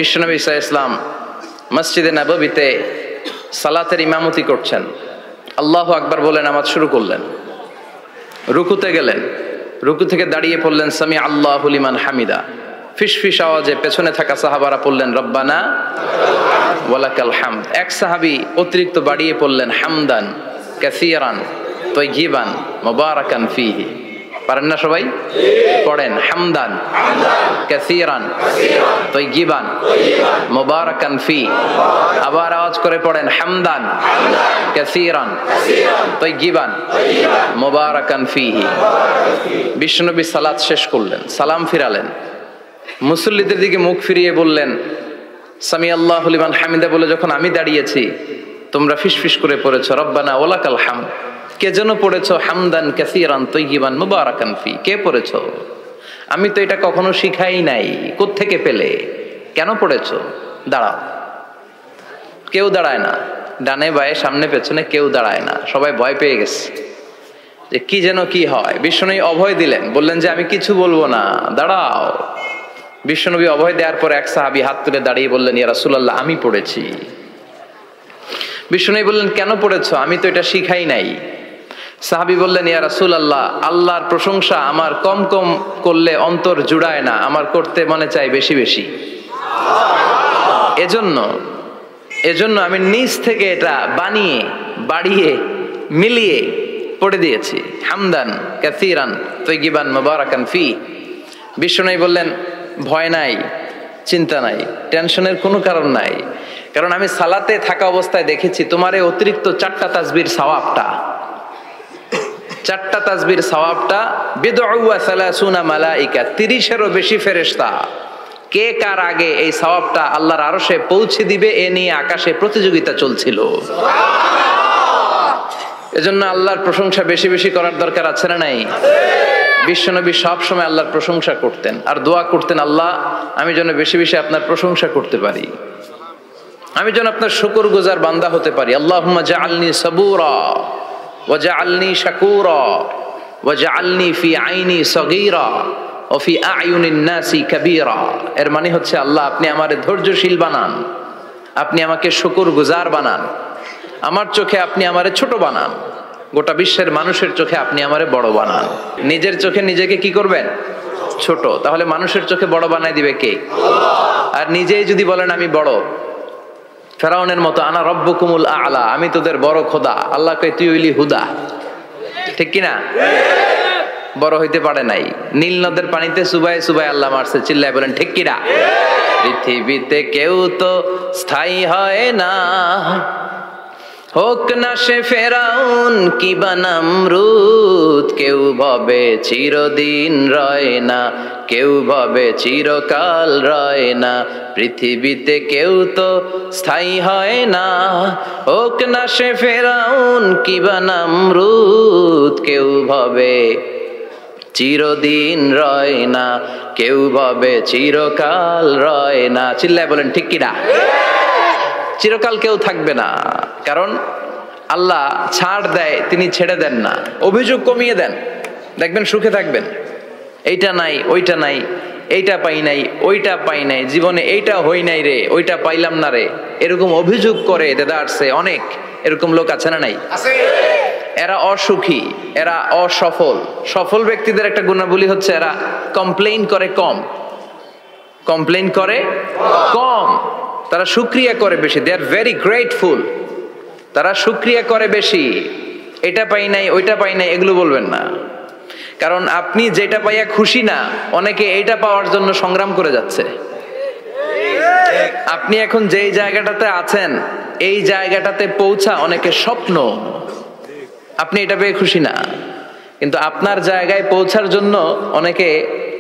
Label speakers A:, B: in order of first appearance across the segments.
A: বিশ্বনবী সাল্লাল্লাহু আলাইহি ওয়াসাল্লাম মসজিদে নববীতে সালাতের ইমামতি করছেন। আল্লাহু আকবার বলে নামাজ শুরু করলেন, রুকুতে গেলেন, রুকু থেকে দাঁড়িয়ে পড়লেন সামি আল্লাহু লিমান হামিদা। ফিসফিস আওয়াজে পেছনে থাকা সাহাবারা পড়লেন রব্বানা ওয়ালাকাল হামদ। এক সাহাবী অতিরিক্ত বাড়িয়ে পড়লেন হামদান কাসীরান তাইয়িবান মুবারাকান ফীহি। পারেন না সবাই? পড়েন হামদান কাসীরান তাইয়িবান মুবারাকান ফী। আবার আওয়াজ করে পড়েন হামদান কাসীরান তাইয়িবান মুবারাকান ফীহি। বিশ্বনবী সালাত শেষ করলেন, সালাম ফিরালেন, মুসল্লিদের দিকে মুখ ফিরিয়ে বললেন সামি আল্লাহু লিমান হামিদা বলে যখন আমি দাঁড়িয়েছি তোমরা ফিসফিস করে পড়েছো রব্বানা ওয়ালাকাল হামদ। কে যেন পড়েছো হামদান কাসীরান তাইয়িবান মুবারাকান ফী। কে পড়েছো? আমি তো এটা কখনো শিখাই নাই, কোত্থেকে পেলে? কেন পড়েছো? দাঁড়াও। কেউ দাঁড়ায় না, ডানে বায়ে সামনে পেছনে কেউ দাঁড়ায় না, সবাই ভয় পেয়ে গেছে যে কি যেন কি হয়। বিশ্বনবী অভয় দিলেন, বললেন যে আমি কিছু বলবো না, দাঁড়াও। বিশ্বনবী অভয় দেওয়ার পর এক সাহাবী হাত তুলে দাঁড়িয়ে বললেন ইয়া রাসূলুল্লাহ আমি পড়েছি। বিশ্বনবী বললেন কেন পড়েছো? আমি তো এটা শিখাই নাই। সাহাবী বললেন ইয়া রাসূলুল্লাহ আল্লাহর প্রশংসা আমার কম কম করলে অন্তর জুড়ায় না, আমার করতে মনে চাই বেশি বেশি। এজন্য আমি নিজ থেকে এটা বানিয়ে বাড়িয়ে মিলিয়ে পড়ে দিয়েছি হামদান কাসীরান তাইয়িবান মুবারাকান ফী। বিশ্বনবী বললেন ভয় নাই, চিন্তা নাই, টেনশনের কোনো কারণ নাই, কারণ আমি সালাতে থাকা অবস্থায় দেখেছি তোমার এই অতিরিক্ত চারটা তাসবির সওয়াবটা, চারটা তাসবির সওয়াবটা বিদউ ওয়া সালাসুনা মালাইকা, 30-এরও বেশি ফেরেশতা কে কার আগে এই সওয়াবটা আল্লাহর আরশে পৌঁছে দিবে এ নিয়ে আকাশে প্রতিযোগিতা চলছিল। এজন্য আল্লাহর প্রশংসা বেশি বেশি করার দরকার আছে না নাই? বিশ্বনবী সব সময় আল্লাহর প্রশংসা করতেন আর দোয়া করতেন আল্লাহ আমি যেন বেশি বেশি আপনার প্রশংসা করতে পারি, আমি যেন আপনার শুকরগুজার বান্দা হতে পারি। আল্লাহুম্মা জাআলনি সাবুরা ওয়া জাআলনি শাকুরা ওয়া জাআলনি ফি আইনি সগীরা ওয়া ফি আয়ুনিন নাসি কাবীরা। এর মানে হচ্ছে আল্লাহ আপনি আমারে ধৈর্যশীল বানান, আপনি আমাকে শুকরগুজার বানান, আমার চোখে আপনি আমারে ছোট বানান, গোটা বিশ্বের মানুষের চোখে আপনি আমারে বড় বানান। নিজের চোখে নিজেকে কি করবেন? ছোট। তাহলে মানুষের চোখে বড় বানাই দিবে কে? আর নিজেই যদি বলেন আমি বড়, ফেরাউনের মতো আনা রব্বুকুমুল আ'লা, আমি তোদের বড় খোদা, আল্লাহ কয় তুই হইলি হুদা, ঠিক কিনা? বড় হইতে পারে নাই, নীল নদের পানিতে সুবাই সুবাই আল্লাহ মারছে, চিল্লায় বলেন ঠিক কিনা? পৃথিবীতে কেউ তো স্থায়ী হয় না, হোক না সে ফেরাউন কিবা নমরুদ, কেউ ভাবে চিরদিন রয় না, কেউ ভাবে চিরকাল রয় না, পৃথিবীতে কেউ তো স্থায়ী হয় না, হোক না সে ফেরাউন কিবা নমরুদ, কেউ ভাবে চিরদিন রয় না, কেউ ভাবে চিরকাল রয় না। চিল্লায় বলেন ঠিক কিনা? চিরকাল কেউ থাকবে না, কারণ আল্লাহ ছাড় দেয়, তিনি ছেড়ে দেন না। অভিযোগ কমিয়ে দেন, দেখবেন সুখে থাকবেন। এইটা নাই, ওইটা নাই, এইটা পাই নাই, ওইটা পাই নাই, জীবনে এইটা হই নাই রে, ওইটা পাইলাম না রে, এরকম অভিযোগ করে দেদারসে অনেক এরকম লোক আছে না নাই? এরা অসুখী, এরা অসফল। সফল ব্যক্তিদের একটা গুণাবলী হচ্ছে এরা কমপ্লেইন করে কম, কমপ্লেইন করে কম, তারা শুকরিয়া করে বেশি। দে আর ভেরি গ্রেটফুল, তারা শুকরিয়া করে বেশি। এটা পাই নাই, ওইটা পাই নাই এগুলো বলবেন না, কারণ আপনি যেটা পাইয়া খুশি না, অনেকে এইটা পাওয়ার জন্য সংগ্রাম করে যাচ্ছে। আপনি এখন যেই জায়গাটাতে আছেন এই জায়গাটাতে পৌঁছা অনেকের স্বপ্ন, আপনি এটা পেয়ে খুশি না, কিন্তু আপনার জায়গায় পৌঁছার জন্য অনেকে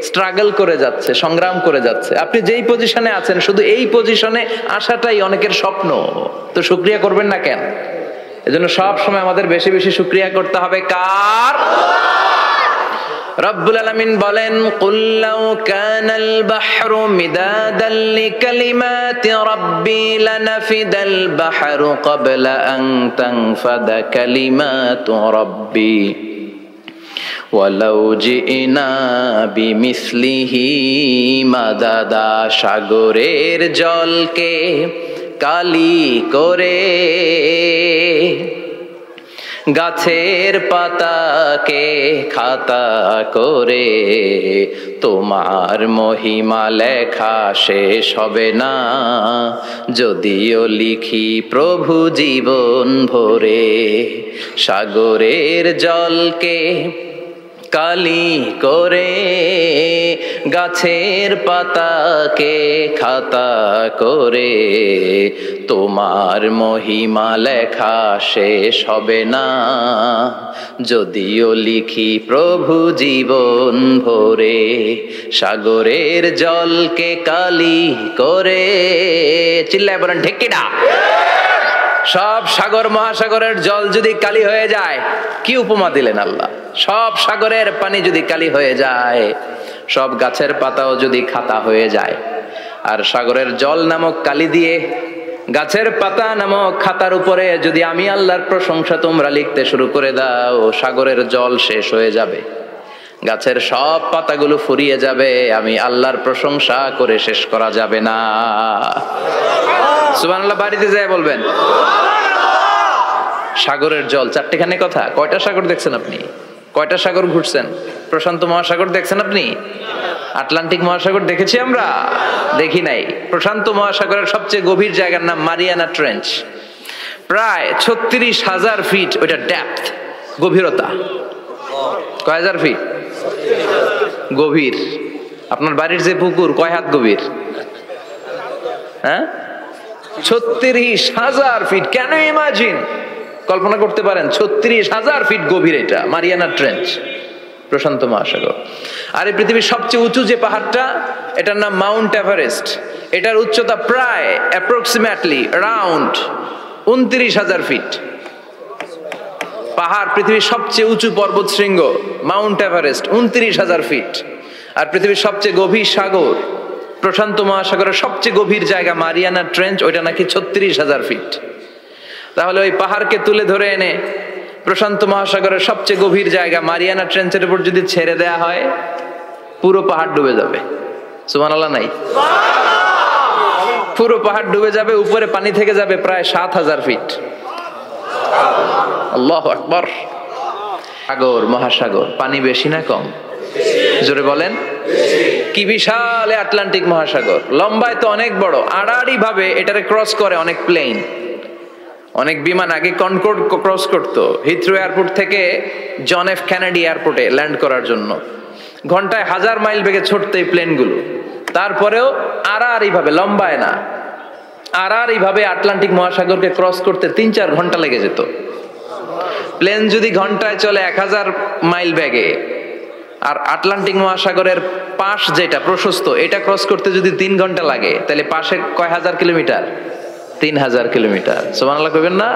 A: স্ট্রাগল করে যাচ্ছে, সংগ্রাম করে যাচ্ছে। আপনি যেই পজিশনে আছেন শুধু এই পজিশনে আসাটাই অনেকের স্বপ্ন, তো শুকরিয়া করবেন না কেন? এজন্য সব সময় আমাদের বেশি বেশি শুকরিয়া করতে হবে কার? রব্বুল আলামিন বলেন কুল লাউ কানাল বাহরু মিদাদান লিকালিমাতি রাব্বি লানাফিদাল বাহরু ক্বাবলা আন তানফাদা কালিমাতু রাব্বি ওয়ালাউ জিনা বিমিসলিহি মাদাদা, সাগরের জলকে কালি করে, গাছের পাতাকে খাতা করে, তোমার মহিমা লেখা শেষ হবে না, যদিও লিখি প্রভু জীবন ভরে। সাগরের জলকে কালি করে, গাছের পাতাকে খাতা করে, তোমার মহিমা লেখা শেষ হবে না, যদিও লিখি প্রভু জীবন ভরে। সাগরের জলকে কালি করে, চিল্লায় বলেন ঠিক কিনা? সব সাগর মহাসাগরের জল যদি কালি হয়ে যায়, কি উপমা দিলেন আল্লাহ! সব সাগরের পানি যদি কালি হয়ে যায়, সব গাছের পাতাও যদি খাতা হয়ে যায়, আর সাগরের জল নামক কালি দিয়ে গাছের পাতা নামক খাতার উপরে যদি আমি আল্লাহর প্রশংসা তোমরা লিখতে শুরু করে দাও, সাগরের জল শেষ হয়ে যাবে, গাছের সব পাতাগুলো ফুরিয়ে যাবে, আমি আল্লাহর প্রশংসা করে শেষ করা যাবে না। সুবহানাল্লাহ বাড়িতে যায় বলবেন। সাগরের জল, চারটেখানে কথা। কয়টা সাগর দেখছেন আপনি? কয়টা সাগর ঘুরছেন? প্রশান্ত মহাসাগর দেখছেন আপনি? আটলান্টিক মহাসাগর দেখেছি আমরা? দেখি নাই। প্রশান্ত মহাসাগরের সবচেয়ে গভীর জায়গার নাম মারিয়ানা ট্রেঞ্চ। প্রায় 36,000 ফিট ওইটা ডেপথ, গভীরতা। কয় হাজার ফিট গভীর? আপনার বাড়ির যে পুকুর কয় হাত গভীর? হ্যাঁ, 36,000 ফিট। কেন ইমাজিন, কল্পনা করতে পারেন 36,000 ফিট গভীর এটা মারিয়ানা ট্রেঞ্চ, প্রশান্ত মহাসাগর। আর এই পৃথিবীর সবচেয়ে উঁচু যে পাহাড়টা, এটার নাম মাউন্ট এভারেস্ট। এটার উচ্চতা প্রায় অ্যাপ্রক্সিমেটলি রাউন্ড 29,000 ফিট। পাহাড়, পৃথিবীর সবচেয়ে উঁচু পর্বত শৃঙ্গ মাউন্ট এভারেস্ট 29,000 ফিট। আর পৃথিবীর সবচেয়ে গভীর সাগর, প্রশান্ত মহাসাগরের সবচেয়ে গভীর জায়গা মারিয়ানা ট্রেঞ্চ, ওইটা নাকি 36,000 ফিট। তাহলে ওই পাহাড়কে তুলে ধরে এনে প্রশান্ত মহাসাগরের সবচেয়ে গভীর জায়গা মারিয়ানা ট্রেঞ্চের উপর যদি ছেড়ে দেয়া হয়, পুরো পাহাড় ডুবে যাবে। সুবহানাল্লাহ নাই? পুরো পাহাড় ডুবে যাবে, উপরে পানি থেকে যাবে প্রায় 7,000 ফিট। আল্লাহু আকবার। সাগর, মহাসাগর, পানি বেশি না কম? জোরে বলেন। কি বিশাল আটলান্টিক মহাসাগর! লম্বায় তো অনেক বড়, আড়াআড়ি ভাবে এটারে ক্রস করে অনেক প্লেন, অনেক বিমান। আগে কনকর্ড ক্রস করতো হিথ্রো এয়ারপোর্ট থেকে জন এফ কেনেডি এয়ারপোর্টে ল্যান্ড করার জন্য। ঘন্টায় 1000 মাইল বেগে ছুটতো এই প্লেনগুলো। তারপরেও আড়াআড়ি ভাবে, লম্বায় না, আড়াআড়ি ভাবে আটলান্টিক মহাসাগরকে ক্রস করতে 3-4 ঘন্টা লেগে যেত। প্লেন যদি ঘন্টায় চলে 1000 মাইল বেগে, আর আটলান্টিক মহাসাগরের পাশ যেটা প্রশস্ত, এটা ক্রস করতে যদি 3 ঘন্টা লাগে, তাহলে পাশে কয় হাজার কিলোমিটার? 3000 কিলোমিটার। সুবহানাল্লাহ কইবেন না?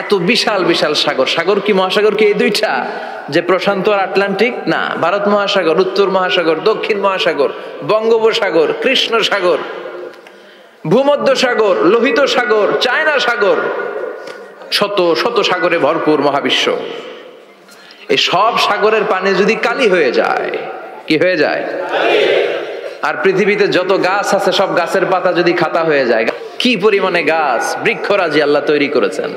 A: এত বিশাল বিশাল সাগর। সাগর কি, মহাসাগর কি এই দুইটা, যে প্রশান্ত আর আটলান্টিক? না, ভারত মহাসাগর, উত্তর মহাসাগর, দক্ষিণ মহাসাগর, বঙ্গোপসাগর, কৃষ্ণ সাগর, ভূমধ্য সাগর, লোহিত সাগর, চায়না সাগর, শত শত সাগরে ভরপুর মহাবিশ্ব। এই সব সাগরের পানি যদি কালি হয়ে যায়, কি হয়ে যায়? আর পৃথিবীতে যত গাছ আছে, সব গাছের পাতা যদি খাতা হয়ে যায়, কি পরিমাণে গাছ, বৃক্ষরাজি আল্লাহ তৈরি করেছেন।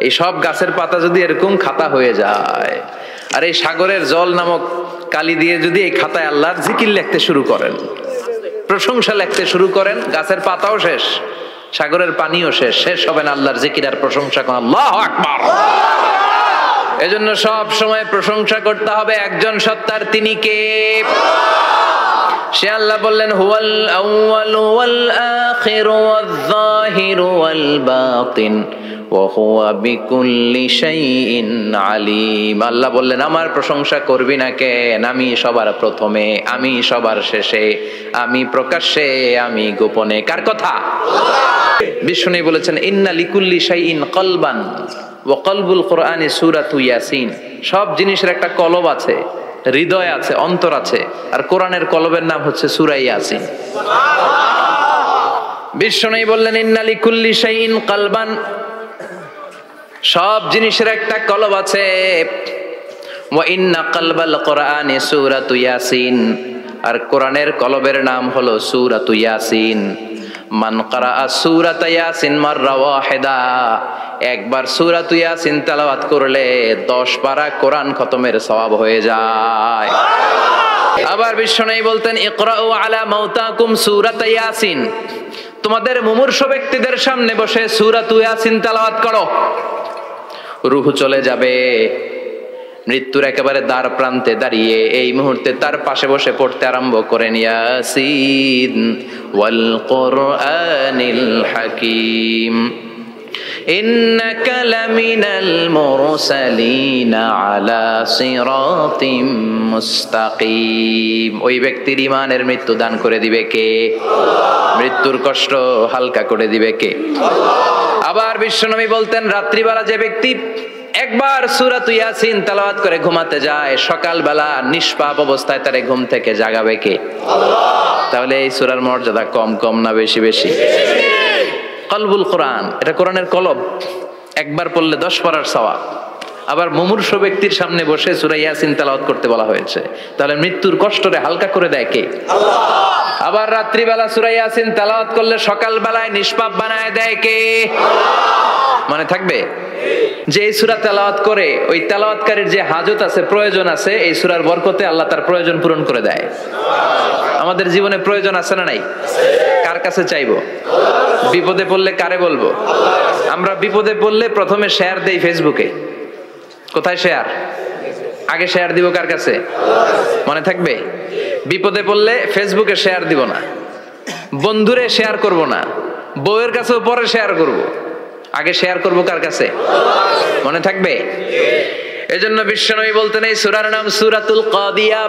A: এই সব গাছের পাতা যদি এরকম খাতা হয়ে যায়, আর এই সাগরের জল নামক কালি দিয়ে যদি এই খাতায় আল্লাহর জিকির লিখতে শুরু করেন, প্রশংসা লিখতে শুরু করেন, গাছের পাতাও শেষ, সাগরের পানিও শেষ, শেষ হবে না আল্লাহর জিকির আর প্রশংসা করেন। আল্লাহু আকবার। এজন্য সব সময় প্রশংসা করতে হবে একজন সত্তার, তিনি কে? সে আল্লাহ বললেন, হুয়াল আউয়ালু ওয়াল আখিরু ওয়াল যাহিরু ওয়াল বাতিন ওয়া হুয়া বিকুল্লি শাইইন আলিম। আল্লাহ বললেন, আমার প্রশংসা করবি না কেন? আমি সবার প্রথমে, আমি সবার শেষে, আমি প্রকাশ্যে, আমি গোপনে। কার কথা? বিষ্ণু বলেছেন, ইন্না লিকুল্লি শাইইন কলবান ওয়া কলবুল কোরআনি সূরাতু ইয়াসিন। সব জিনিসের একটা কলব আছে, হৃদয় আছে, অন্তর আছে, আর কোরআনের কলবের নাম হচ্ছে সূরা ইয়াসিন। বিষ্ণু বললেন, ইন্না লিকুল্লি শাইইন কলবান, সব জিনিসের একটা কলব আছে। ওয়া ইন্না কালবাল কোরআনি সূরাতু ইয়াসিন, আর কোরআনের কলবের নাম হলো সূরাতু ইয়াসিন। মান ক্বারাআ সূরাতা ইয়াসিন মাররা ওয়াহিদা, একবার সূরাতু ইয়াসিন তেলাওয়াত করলে 10 পারা কোরআন খতমের সওয়াব হয়ে যায়। আবার বিশ্বনবী বলতেন ইকরাউ আলা মাউতাকুম সূরাতা ইয়াসিন, তোমাদের মুমূর্ষু ব্যক্তিদের সামনে বসে সূরাতু ইয়াসিন তেলাওয়াত করো। রূহ চলে যাবে, মৃত্যুর একেবারে দ্বার প্রান্তে দাঁড়িয়ে এই মুহূর্তে তার পাশে বসে পড়তে আরম্ভ করেন ইয়াসিন ওয়াল কুরআনিল হাকীম ইন্নাকা লামিনাল মুরসালিনা আলা সিরাতিম মুস্তাকিম। ওই ব্যক্তির ঈমানের মৃত্যু দান করে দিবে কে? মৃত্যুর কষ্ট হালকা করে দিবে কে? আবার বিশ্বনবী বলতেন রাত্রিবেলা যে ব্যক্তি একবার সূরাতু ইয়াসিন তেলাওয়াত করে ঘুমাতে যায়, সকালবেলা নিষ্পাপ অবস্থায় তারে ঘুম থেকে জাগাবে কে? তাহলে এই সূরার মর্যাদা কম কম না বেশি বেশি? কলবুল কোরআন, এটা কোরআনের কলব, একবার পড়লে 10 পারার সওয়াব। আবার মুমূর্ষু ব্যক্তির সামনে বসে সূরা ইয়াসিন তেলাওয়াত করতে বলা হয়েছে, তাহলে মৃত্যুর কষ্টরে হালকা করে দেয় কে? আল্লাহ। আবার রাত্রিবেলা সূরা ইয়াসিন তেলাওয়াত করলে সকালবেলায় নিষ্পাপ বানায় দেয় কে? আল্লাহ। মনে থাকবে যে এই সূরা তেলাওয়াত করে ওই তেলাওয়াতকারীর যে হাজত আছে, প্রয়োজন আছে, এই সূরার বরকতে আল্লাহ তার প্রয়োজন পূরণ করে দেয়। আমাদের জীবনে প্রয়োজন আছে না নাই? কার কাছে চাইবো? বিপদে পড়লে কারে বলবো? আমরা বিপদে পড়লে প্রথমে শেয়ার দেই ফেসবুকে। কোথায় শেয়ার? আগে শেয়ার দিব কার কাছে? মনে থাকবে? বিপদে পড়লে ফেসবুকে শেয়ার দিব না, বন্ধুরে শেয়ার করব না, বউয়ের কাছেও পরে শেয়ার করব, আগে শেয়ার করব কার কাছে? মনে থাকবে? এজন্য বিশ্বনবী বলতেন এই সূরার নাম সূরাতুল কাদিয়া,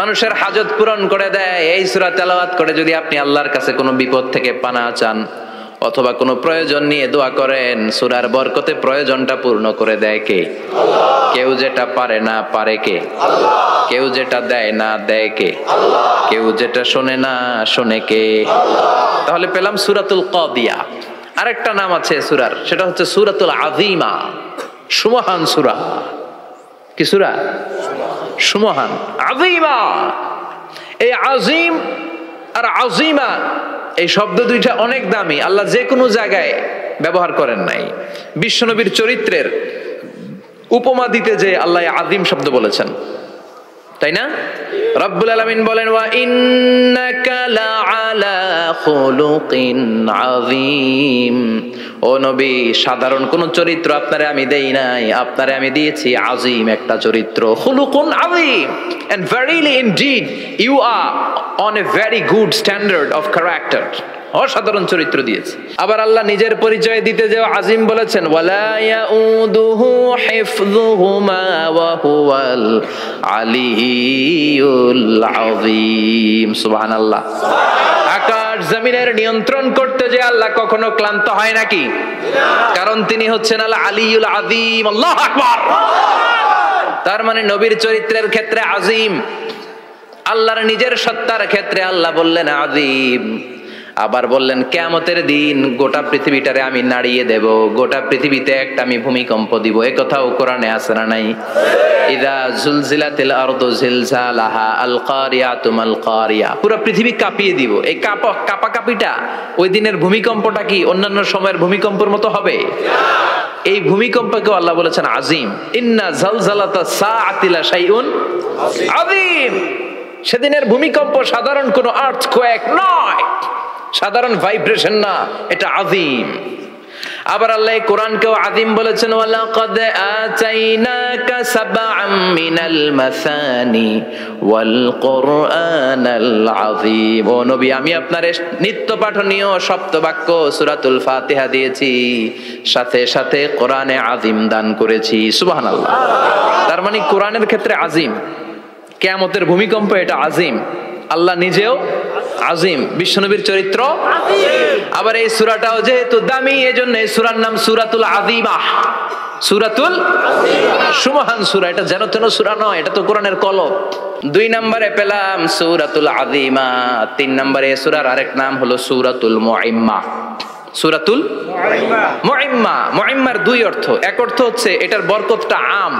A: মানুষের হাজত পূরণ করে দেয়। এই সূরা তেলাওয়াত করে যদি আপনি আল্লাহর কাছে কোনো বিপদ থেকে পানা চান অথবা কোনো প্রয়োজন নিয়ে দোয়া করেন, সূরার বরকতে প্রয়োজনটা পূর্ণ করে দেয় কে? আল্লাহ। কেউ যেটা পারে না পারে কে? আল্লাহ। কেউ যেটা দেয় না দেয় কে? আল্লাহ। কেউ যেটা শোনে না শোনে কে? আল্লাহ। তাহলে পেলাম সূরাতুল কাদিয়া। আরেকটা নাম আছে সূরার, সেটা হচ্ছে সূরাতুল আযীমা, সুমহান সূরা। কি সূরা? সুমহান, আযীমা। এই আযীম আর আযীমা এই শব্দ দুইটা অনেক দামি, আল্লাহ যে কোনো জায়গায় ব্যবহার করেন নাই। বিশ্বনবীর চরিত্রের উপমা দিতে যে আল্লাহ আযীম শব্দ বলেছেন, তাই না? রব্বুল আলামিন বলেন ওয়া ইন্নাকা লাআলা খুলুকিন আযীম। ও নবী, সাধারণ কোন চরিত্র আপনারে আমি দেই নাই, আপনারে আমি দিয়েছি আযীম একটা চরিত্র, খুলুকুন আযীম। And verily indeed you are on a very good standard of character, অসাধারণ চরিত্র দিয়েছে। আবার আল্লাহ নিজের পরিচয় দিতে যে আযীম বলেছেন ওয়ালা ইয়াউদুহু হিফযুহুমা ওয়া হুয়াল আলিয়্যুল আযীম। সুবহানাল্লাহ। আকাশ জমিনের নিয়ন্ত্রণ করতে যে আল্লাহ কখনো ক্লান্ত হয় নাকি? কারণ তিনি হচ্ছেন আল আলিয়্যুল আযীম। আল্লাহু আকবার। তার মানে নবীর চরিত্রের ক্ষেত্রে আযীম, আল্লাহর নিজের সত্তার ক্ষেত্রে আল্লাহ বললেন আযীম। আবার বললেন কিয়ামতের দিন গোটা পৃথিবীটারে আমি নাড়িয়ে দেব, গোটা পৃথিবীতে একটা আমি ভূমিকম্প দিব। এই কথাও কোরআনে আছে না নাই? ইযা জুলজিলাতিল আরদু জিলজালাহা আল কারিয়াতু মাল কারিয়া, পুরো পৃথিবী কাঁপিয়ে দিব। এই কাঁপাকাঁপিটা ওই দিনের ভূমিকম্পটা কি অন্যান্য সময়ের ভূমিকম্পের মতো হবে? এই ভূমিকম্পকে আল্লাহ বলেছেন আযীম। ইন্না জালজালাতা সাআতি লা শাইউন আযীম। সেদিনের ভূমিকম্প সাধারণ কোনো আর্থকোয়েক নয়, সাধারণ ভাইব্রেশন না, এটা আযীম। আবার আল্লাহ কোরআনকেও আযীম বলেছেন ওয়ালাকাদ আতাইনাকা সাবআম মিনাল মাসানি ওয়াল কুরআনাল আযীম। ও নবী, আমি আপনারে নিত্য পাঠনীয় সপ্তবাক্য সূরাতুল ফাতিহা দিয়েছি, সাথে সাথে কোরআনে আযীম দান করেছি। সুবহানাল্লাহ। তার মানে কোরআনের ক্ষেত্রে আযীম, কিয়ামতের ভূমিকম্প এটা আযীম, আল্লাহ নিজেও আযীম, বিশ্বনবীর চরিত্র আযীম। আবার এই সূরাটাও যেহেতু দামি, এজন্য এই সূরার নাম সূরাতুল আযীমা, সূরাতুল সুমহান সূরা। এটা যেন তেন সূরা নয়, এটা তো কোরআনের কলব। 2 নম্বরে পেলাম সূরাতুল আযীমা। 3 নম্বরে এই সূরার আরেক নাম হলো সূরাতুল মুইম্মা। সূরাতুল মুইম্মা। মুইম্মার 2 অর্থ। এক অর্থ হচ্ছে এটার বরকতটা আম,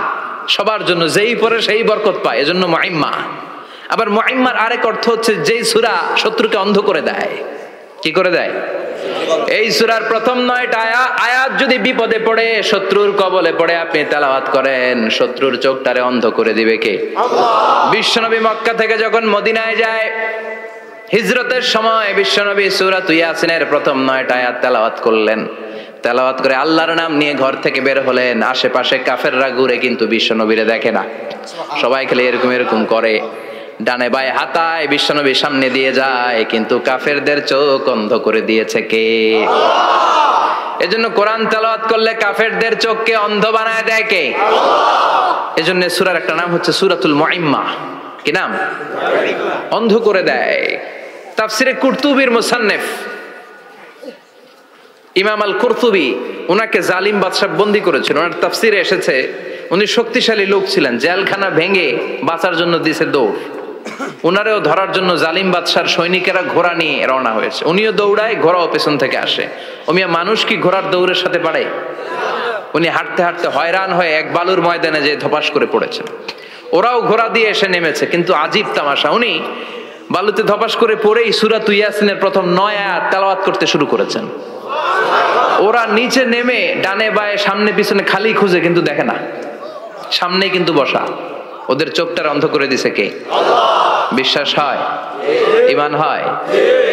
A: সবার জন্য, যেই পড়ে সেই বরকত পায়, এজন্য মুআইম্মা। আবার মুআইম্মার আরেক অর্থ হচ্ছে যেই সূরা শত্রুকে অন্ধ করে দেয়। কি করে দেয়? এই সূরার প্রথম 9টা আয়াত যদি বিপদে পড়ে, শত্রুর কবলে পড়ে আপনি তেলাওয়াত করেন, শত্রুর চোখটারে অন্ধ করে দিবে কে? আল্লাহ। বিশ্বনবী মক্কা থেকে যখন মদিনায় যায়, হিজরতের সময় বিশ্বনবী সূরা ইয়াসিনের প্রথম 9টা আয়াত তেলাওয়াত করলেন। তেলাওয়াত করে আল্লাহর নাম নিয়ে ঘর থেকে বের হলেন। আশেপাশে কাফেররা ঘুরে কিন্তু বিশ্বনবীরে দেখে না, সবাই খেলে এরকম এরকম করে, ডানে বায়ে হাতায় বিশ্বনবীর সামনে দিয়ে যায়, কিন্তু কাফেরদের চোখ অন্ধ করে দিয়েছে কে? আল্লাহ। এজন্য কোরআন তেলাওয়াত করলে কাফেরদের চোখকে অন্ধ বানায় দেয় কে? আল্লাহ। এজন্য সূরার একটা নাম হচ্ছে সূরাতুল মুআইম্মা। কি নাম? অন্ধ করে দেয়। তাফসিরে কুরতুবির মুসান্নিফ ইমাম আল কুরতুবি, ওনাকে জালিম বাদশা বন্দী করেছিল। ওনার তাফসিরে এসেছে উনি শক্তিশালী লোক ছিলেন, জেলখানা ভেঙে বাঁচার জন্য দিয়েছে দৌড়। উনারেও ধরার জন্য জালিম বাদশার সৈনিকেরা ঘোড়া নিয়ে রওনা হয়েছে, উনিও দৌড়ায়, ঘোড়াও পেছন থেকে আসে। ওমিয়া মানুষ কি ঘোড়ার দৌড়ের সাথে পারে? উনি হাঁটতে হাঁটতে হয়রান হয়ে এক বালুর ময়দানে যে ধপাস করে পড়েছেন। ওরাও ঘোড়া দিয়ে এসে নেমেছে, কিন্তু আজীব তামাশা, উনি বালুতে ধপাস করে পড়েই সূরা ইয়াসিনের প্রথম 9 আয়াত তেলাওয়াত করতে শুরু করেছেন। ওরা নিচে নেমে ডানে বায়ে সামনে পিছনে খালি খুঁজে, কিন্তু দেখে না, সামনে কিন্তু বসা। ওদের চোখটার অন্ধ করে দিছে কে? আল্লাহ। বিশ্বাস হয়? ঈমান হয়?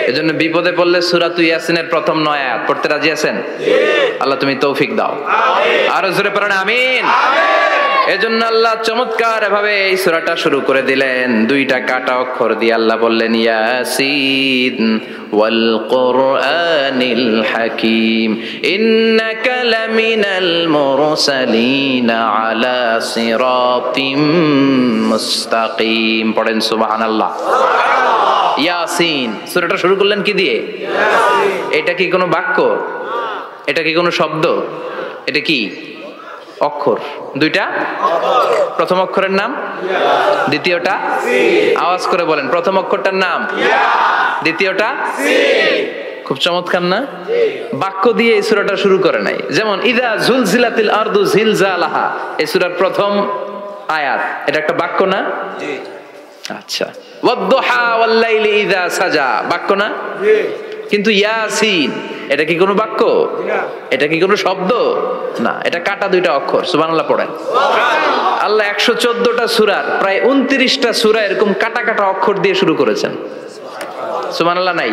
A: এজন্য বিপদে পড়লে সূরা ইয়াসিনের প্রথম 9 আয়াত পড়তে রাজি আছেন? আল্লাহ তুমি তৌফিক দাও। আমিন। আরো জোরে পড়েন আমিন। এজন্য আল্লাহ চমৎকার ভাবে এই সূরাটা শুরু করে দিলেন। 2টা কাটা অক্ষর দিয়ে আল্লাহ বললেন ইয়াসিন ওয়াল কুরআনিল হাকীম ইন্নাকা লামিনাল মুরসালিন আলা সিরাতিম মুস্তাকিম। পড়েন সুবহানাল্লাহ। ইয়াসিন সূরাটা শুরু করলেন কি দিয়ে? ইয়াসিন। এটা কি কোনো বাক্য? এটা কি কোনো শব্দ? এটা কি অক্ষর? 2টা। প্রথম অক্ষরের নাম, দ্বিতীয়টা আওয়াজ করে বলেন, প্রথম অক্ষরটার নাম, দ্বিতীয়টা। খুব চমৎকার না? বাক্য দিয়ে এই সূরাটা শুরু করে নাই। যেমন ইযা জুলজিলাতিল আরদু জিলজালাহা, এই সূরার প্রথম আয়াত, এটা একটা বাক্য না? জি। আচ্ছা। ওয়াদ-দুহা ওয়াল-লাইলি ইযা সাজা, বাক্য না? জি। কিন্তু ইয়াসিন এটা কি কোনো বাক্য? এটা কি কোনো শব্দ? না, এটা কাটা 2টা অক্ষর। সুবহানাল্লাহ পড়েন। আল্লাহ 114টা সূরার প্রায় 29টা সূরা এরকম কাটা কাটা অক্ষর দিয়ে শুরু করেছেন। সুবহানাল্লাহ নাই?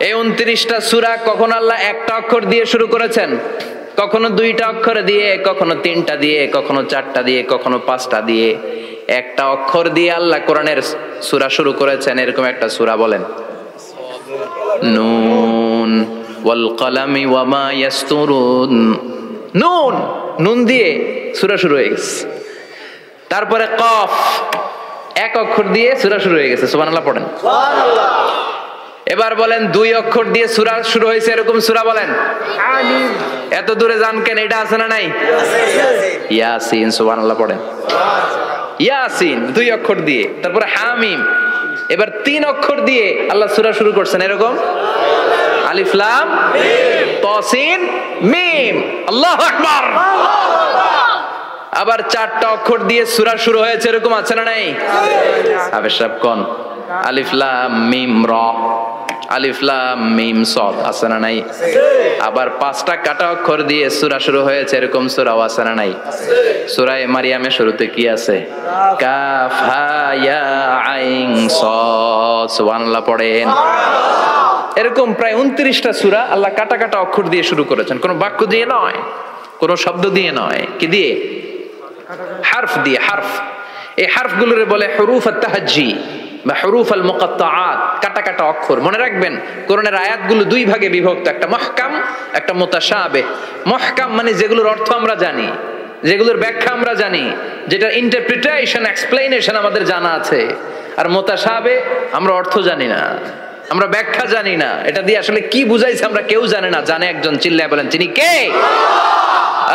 A: এই 29টা সূরা কখনো আল্লাহ একটা অক্ষর দিয়ে শুরু করেছেন, কখনো 2টা অক্ষর দিয়ে, কখনো 3টা দিয়ে, কখনো 4টা দিয়ে, কখনো 5টা দিয়ে। একটা অক্ষর দিয়ে আল্লাহ কোরআনের সূরা শুরু করেছেন। এরকম একটা সূরা বলেন, নুন ওয়াল কলামি ওয়া মা ইয়াসতুরুন। নুন, নুন দিয়ে সূরা শুরু হয়ে গেছে। তারপরে কফ, এক অক্ষর দিয়ে সূরা শুরু হয়ে গেছে। সুবহানাল্লাহ পড়েন। সুবহানাল্লাহ। এবার বলেন 2 অক্ষর দিয়ে সূরা শুরু হয়েছে এরকম সূরা বলেন। আমিন। এত দূরে যান কেন? এটা আছে না নাই? ইয়াসিন। সুবহানাল্লাহ পড়েন। ইয়াসিন 2 অক্ষর দিয়ে। তারপরে হামিম। এবার 3 অক্ষর দিয়ে আল্লাহ সূরা শুরু করছেন এরকম, আলিফ লাম মিম তাসিন মিম। আল্লাহু আকবার। আবার 4টা অক্ষর দিয়ে সূরা শুরু হয়েছে এরকম আছে না নাই? আবে সব কোন? আলিফ লাম মিম রা, আলিফ লাম মিম সাদ আছে না নাই? আবার 5টা কাটা অক্ষর দিয়ে সূরা শুরু হয়েছে এরকম সূরাও আছে না নাই? সূরা মারিয়ামের শুরুতে কি আছে? কাফ হা ইয়া আইন সাদ। সুবহানাল্লাহ পড়েন। এরকম প্রায় 29টা সূরা আল্লাহ কাটা কাটা অক্ষর দিয়ে শুরু করেছেন, কোনো বাক্য দিয়ে নয়, কোনো শব্দ দিয়ে নয়। কি দিয়ে? হারফ দিয়ে। হারফ, এই হারফগুলোরে বলে হুরুফ আত-তাহাজ্জি বা হুরুফ আল মুকাত্তাআত, কাটা কাটা অক্ষর। মনে রাখবেন কোরআনের আয়াতগুলো 2 ভাগে বিভক্ত, একটা মুহকাম, একটা মুতাশাবিহ। মুহকাম মানে যেগুলোর অর্থ আমরা জানি, যেগুলোর ব্যাখ্যা আমরা জানি, যেটার ইন্টারপ্রিটেশন এক্সপ্লেনেশন আমাদের জানা আছে। আর মুতাশাবিহ আমরা অর্থ জানি না, আমরা ব্যাখ্যা জানি না, এটা দিয়ে আসলে কি বুঝাইছে আমরা কেউ জানে না। জানে একজন, চিল্লায় বলেন তিনি কে?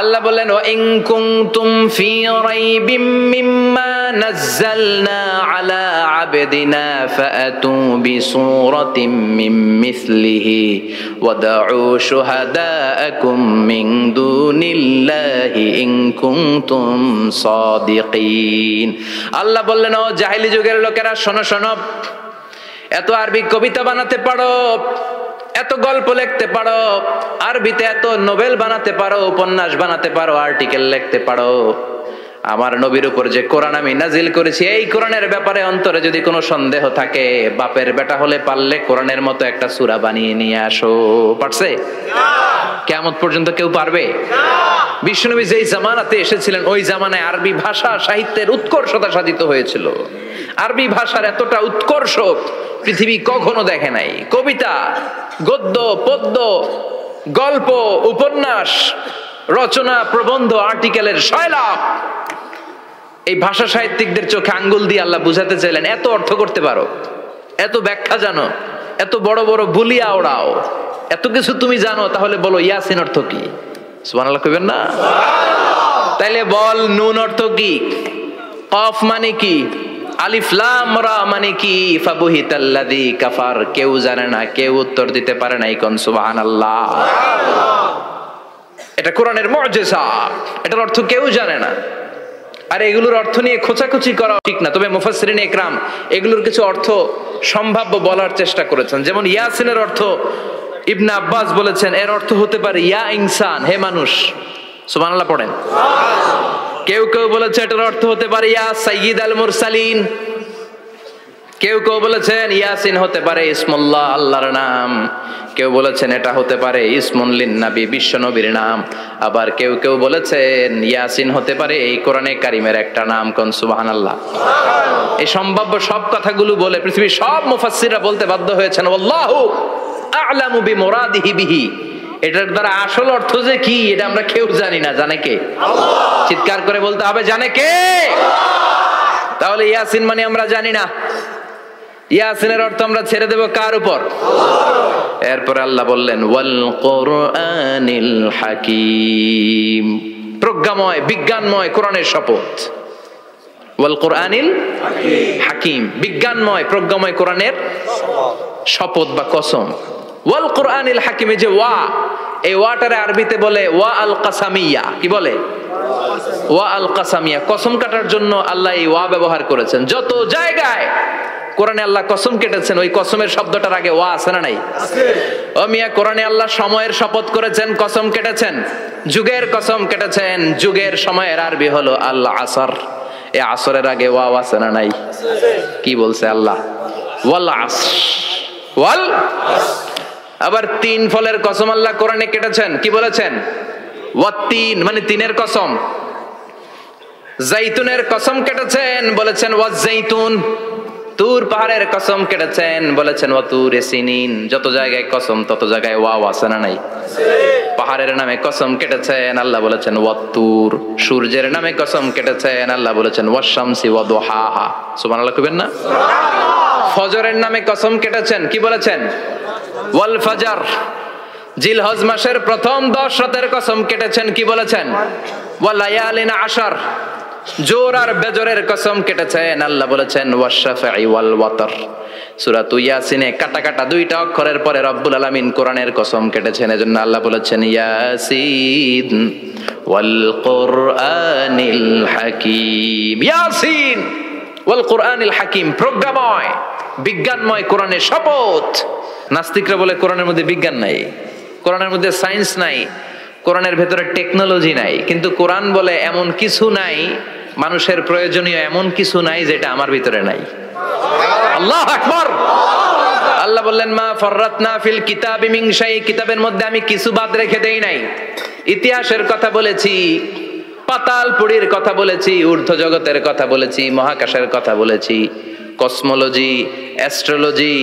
A: আল্লাহ বলেন ওয়া ইন কুনতুম ফি রাইবিম মিম্মা নাযালনা আলা আবদিনা ফাআতু বিসূরাতিম মিন মিসলিহি ওয়াদউ শুহাদাআকুম মিন দুনিল্লাহি ইন কুনতুম সাদিকিন। আল্লাহ বললেন, ও জাহেলি যুগের লোকেরা, শোনো শোনো, এত আরবি কবিতা বানাতে পারো, এত গল্প লিখতে পারো, আরবিতে এত নোবেল বানাতে পারো, উপন্যাস বানাতে পারো, আর্টিকেল লিখতে পারো, আমার নবীর উপর যে কোরআন আমি নাজিল করেছি এই কোরআনের ব্যাপারে অন্তরে যদি কোনো সন্দেহ থাকে, বাপের বেটা হলে পারলে কোরআনের মতো একটা সূরা বানিয়ে নিয়ে আসো। পারছে? কিয়ামত পর্যন্ত কেউ পারবে? বিশ্বনবী যেই জামানাতে এসেছিলেন ওই জামানায় আরবি ভাষা সাহিত্যের উৎকর্ষতা সাধিত হয়েছিল। আরবি ভাষার এতটা উৎকর্ষ পৃথিবী কখনো দেখে নাই। কবিতা, গদ্য, পদ্য, গল্প, উপন্যাস, রচনা, প্রবন্ধ, আর্টিকেলের সয়লাভ। এই ভাষা সাহিত্যিকদের চোখে আঙ্গুল দিয়ে আল্লাহ বুঝাতে চাইলেন, এত অর্থ করতে পারো, এত ব্যাখ্যা জানো, এত বড় বড় বুলিয়া ওড়াও, এত কিছু তুমি জানো, তাহলে বলো ইয়াসিন অর্থ কি? সুবহানাল্লাহ কইবেন না? তাইলে বল, নুন অর্থ কি? কফ মানে কি? আলিফ লাম রা মানে কি? ফাবুহিতাল্লাযী কাফার। কেউ জানে না, কেউ উত্তর দিতে পারে না। কোন সুবহানাল্লাহ। এটা কোরআনের মুজিজা, এটার অর্থ কেউ জানে না। আর এগুলোর অর্থ নিয়ে খোঁচাখুচি করা ঠিক না। তবে মুফাসসিরিন ইকরাম এগুলোর কিছু অর্থ সম্ভাব্য বলার চেষ্টা করেছেন। যেমন ইয়াসিনের অর্থ ইবনে আব্বাস বলেছেন, এর অর্থ হতে পারে ইয়া ইনসান, হে মানুষ। সুবহানাল্লাহ পড়েন। কেউ কেউ বলেছে এটার অর্থ হতে পারে ইয়া সাইয়্যিদ আল মুরসালিন। কেউ কেউ বলেছেন ইয়াসিন হতে পারে ইসমুল্লাহ, আল্লাহর নাম। কেউ বলেছেন এটা হতে পারে ইসমুন লিন নবী, বিশ্ব নবীর নাম। আবার কেউ কেউ বলেছেন ইয়াসিন হতে পারে এই কোরআনে কারিমের একটা নাম। কোন সুবহানাল্লাহ। এই সম্ভাব্য সব কথাগুলো বলে পৃথিবীর সব মুফাসসিররা বলতে বাধ্য হয়েছেন আল্লাহু আ'লামু বিমুরাদিহি বিহি। এটার দ্বারা আসল অর্থ যে কি এটা আমরা কেউ জানি না। জানে কে? আল্লাহ। চিৎকার করে বলতে হবে, জানে কে? আল্লাহ। তাহলে ইয়াসিন মানে আমরা জানি না। ইয়াসিনের অর্থ আমরা ছেড়ে দেব কার উপর? আল্লাহ। এরপর আল্লাহ বললেন ওয়াল কুরআনিল হাকীম, প্রজ্ঞাময় বিজ্ঞানময় কোরআনের শপথ। ওয়াল কুরআনিল হাকীম, বিজ্ঞানময় প্রজ্ঞাময় কোরআনের শপথ বা কসম। ওয়াল কুরআনিল হাকীম, যে ওয়া, এই ওয়াটারে আরবিতে বলে ওয়া আল কাসামিয়া। কি বলে? ওয়া আল কাসামিয়া। কসম কাটার জন্য আল্লাহ এই ওয়া ব্যবহার করেছেন। যত জায়গায় কোরআনে আল্লাহ কসম কেটেছেন ওই কসমের শব্দটার আগে ওয়া আছে না নাই? আছে। ও মিয়া, কোরআনে আল্লাহ সময়ের শপথ করেছেন, কসম কেটেছেন, যুগের কসম কেটেছেন। যুগের সময়ের আরবি হলো আল আসর। এই আসরের আগে ওয়া আছে না নাই? আছে। কি বলছে আল্লাহ? ওয়াল আসর, ওয়াল আসর। আবার তিন ফলের কসম আল্লাহ কোরআনে কেটেছেন। কি বলেছেন? ওয়াত্তিন, মানে তিনের কসম। জাইতুনের কসম কেটেছেন, বলেছেন ওয়াজ্জাইতুন। তুর পাহাড়ের কসম কেটেছেন, বলেছেন ওয়াতুরে সিনিন। যত জায়গায় কসম তত জায়গায় ওয়া আছে না নাই? পাহাড়ের নামে কসম কেটেছেন, আল্লাহ বলেছেন ওয়াতুর। সূর্যের নামে কসম কেটেছেন, আল্লাহ বলেছেন ওয়াশ-শামসি ওয়াদুহাহা। সুবহানাল্লাহ কইবেন না? ফজরের নামে কসম কেটেছেন, কি বলেছেন? ওয়াল ফাজর। জিলহজ মাসের প্রথম 10 রাতের কসম কেটেছেন, কি বলেছেন? ওয়াল লায়ালিন আশর। জোর আর বেজরের কসম কেটেছেন, আল্লাহ বলেছেন ওয়াশ-শাফঈ ওয়াল ওয়াতর। সূরা ইয়াসিনে কাটা কাটা দুইটা অক্ষরের পরে রব্বুল আলামিন কোরআনের কসম কেটেছেন। এজন্য আল্লাহ বলেছেন ইয়াসিন ওয়াল কুরআনিল হাকীম। ইয়াসিন ওয়াল কুরআনিল হাকীম, প্রজ্ঞাময় বিজ্ঞানময় কোরআনের শপথ। নাস্তিকরা বলে কোরআনের মধ্যে বিজ্ঞান নাই, কোরআনের মধ্যে সায়েন্স নাই, কোরআনের ভেতরে টেকনোলজি নাই। কিন্তু কোরআন বলে এমন কিছু নাই, মানুষের প্রয়োজনীয় এমন কিছু নাই যেটা আমার ভিতরে নাই। আল্লাহু আকবার। আল্লাহ বললেন মা ফাররাতনা ফিল কিতাবি মিন শাই, কিতাবের মধ্যে আমি কিছু বাদ রেখে দেই নাই। ইতিহাসের কথা বলেছি, পাতালপুরীর কথা বলেছি, ঊর্ধ্ব জগতের কথা বলেছি, মহাকাশের কথা বলেছি, cosmology, astrology,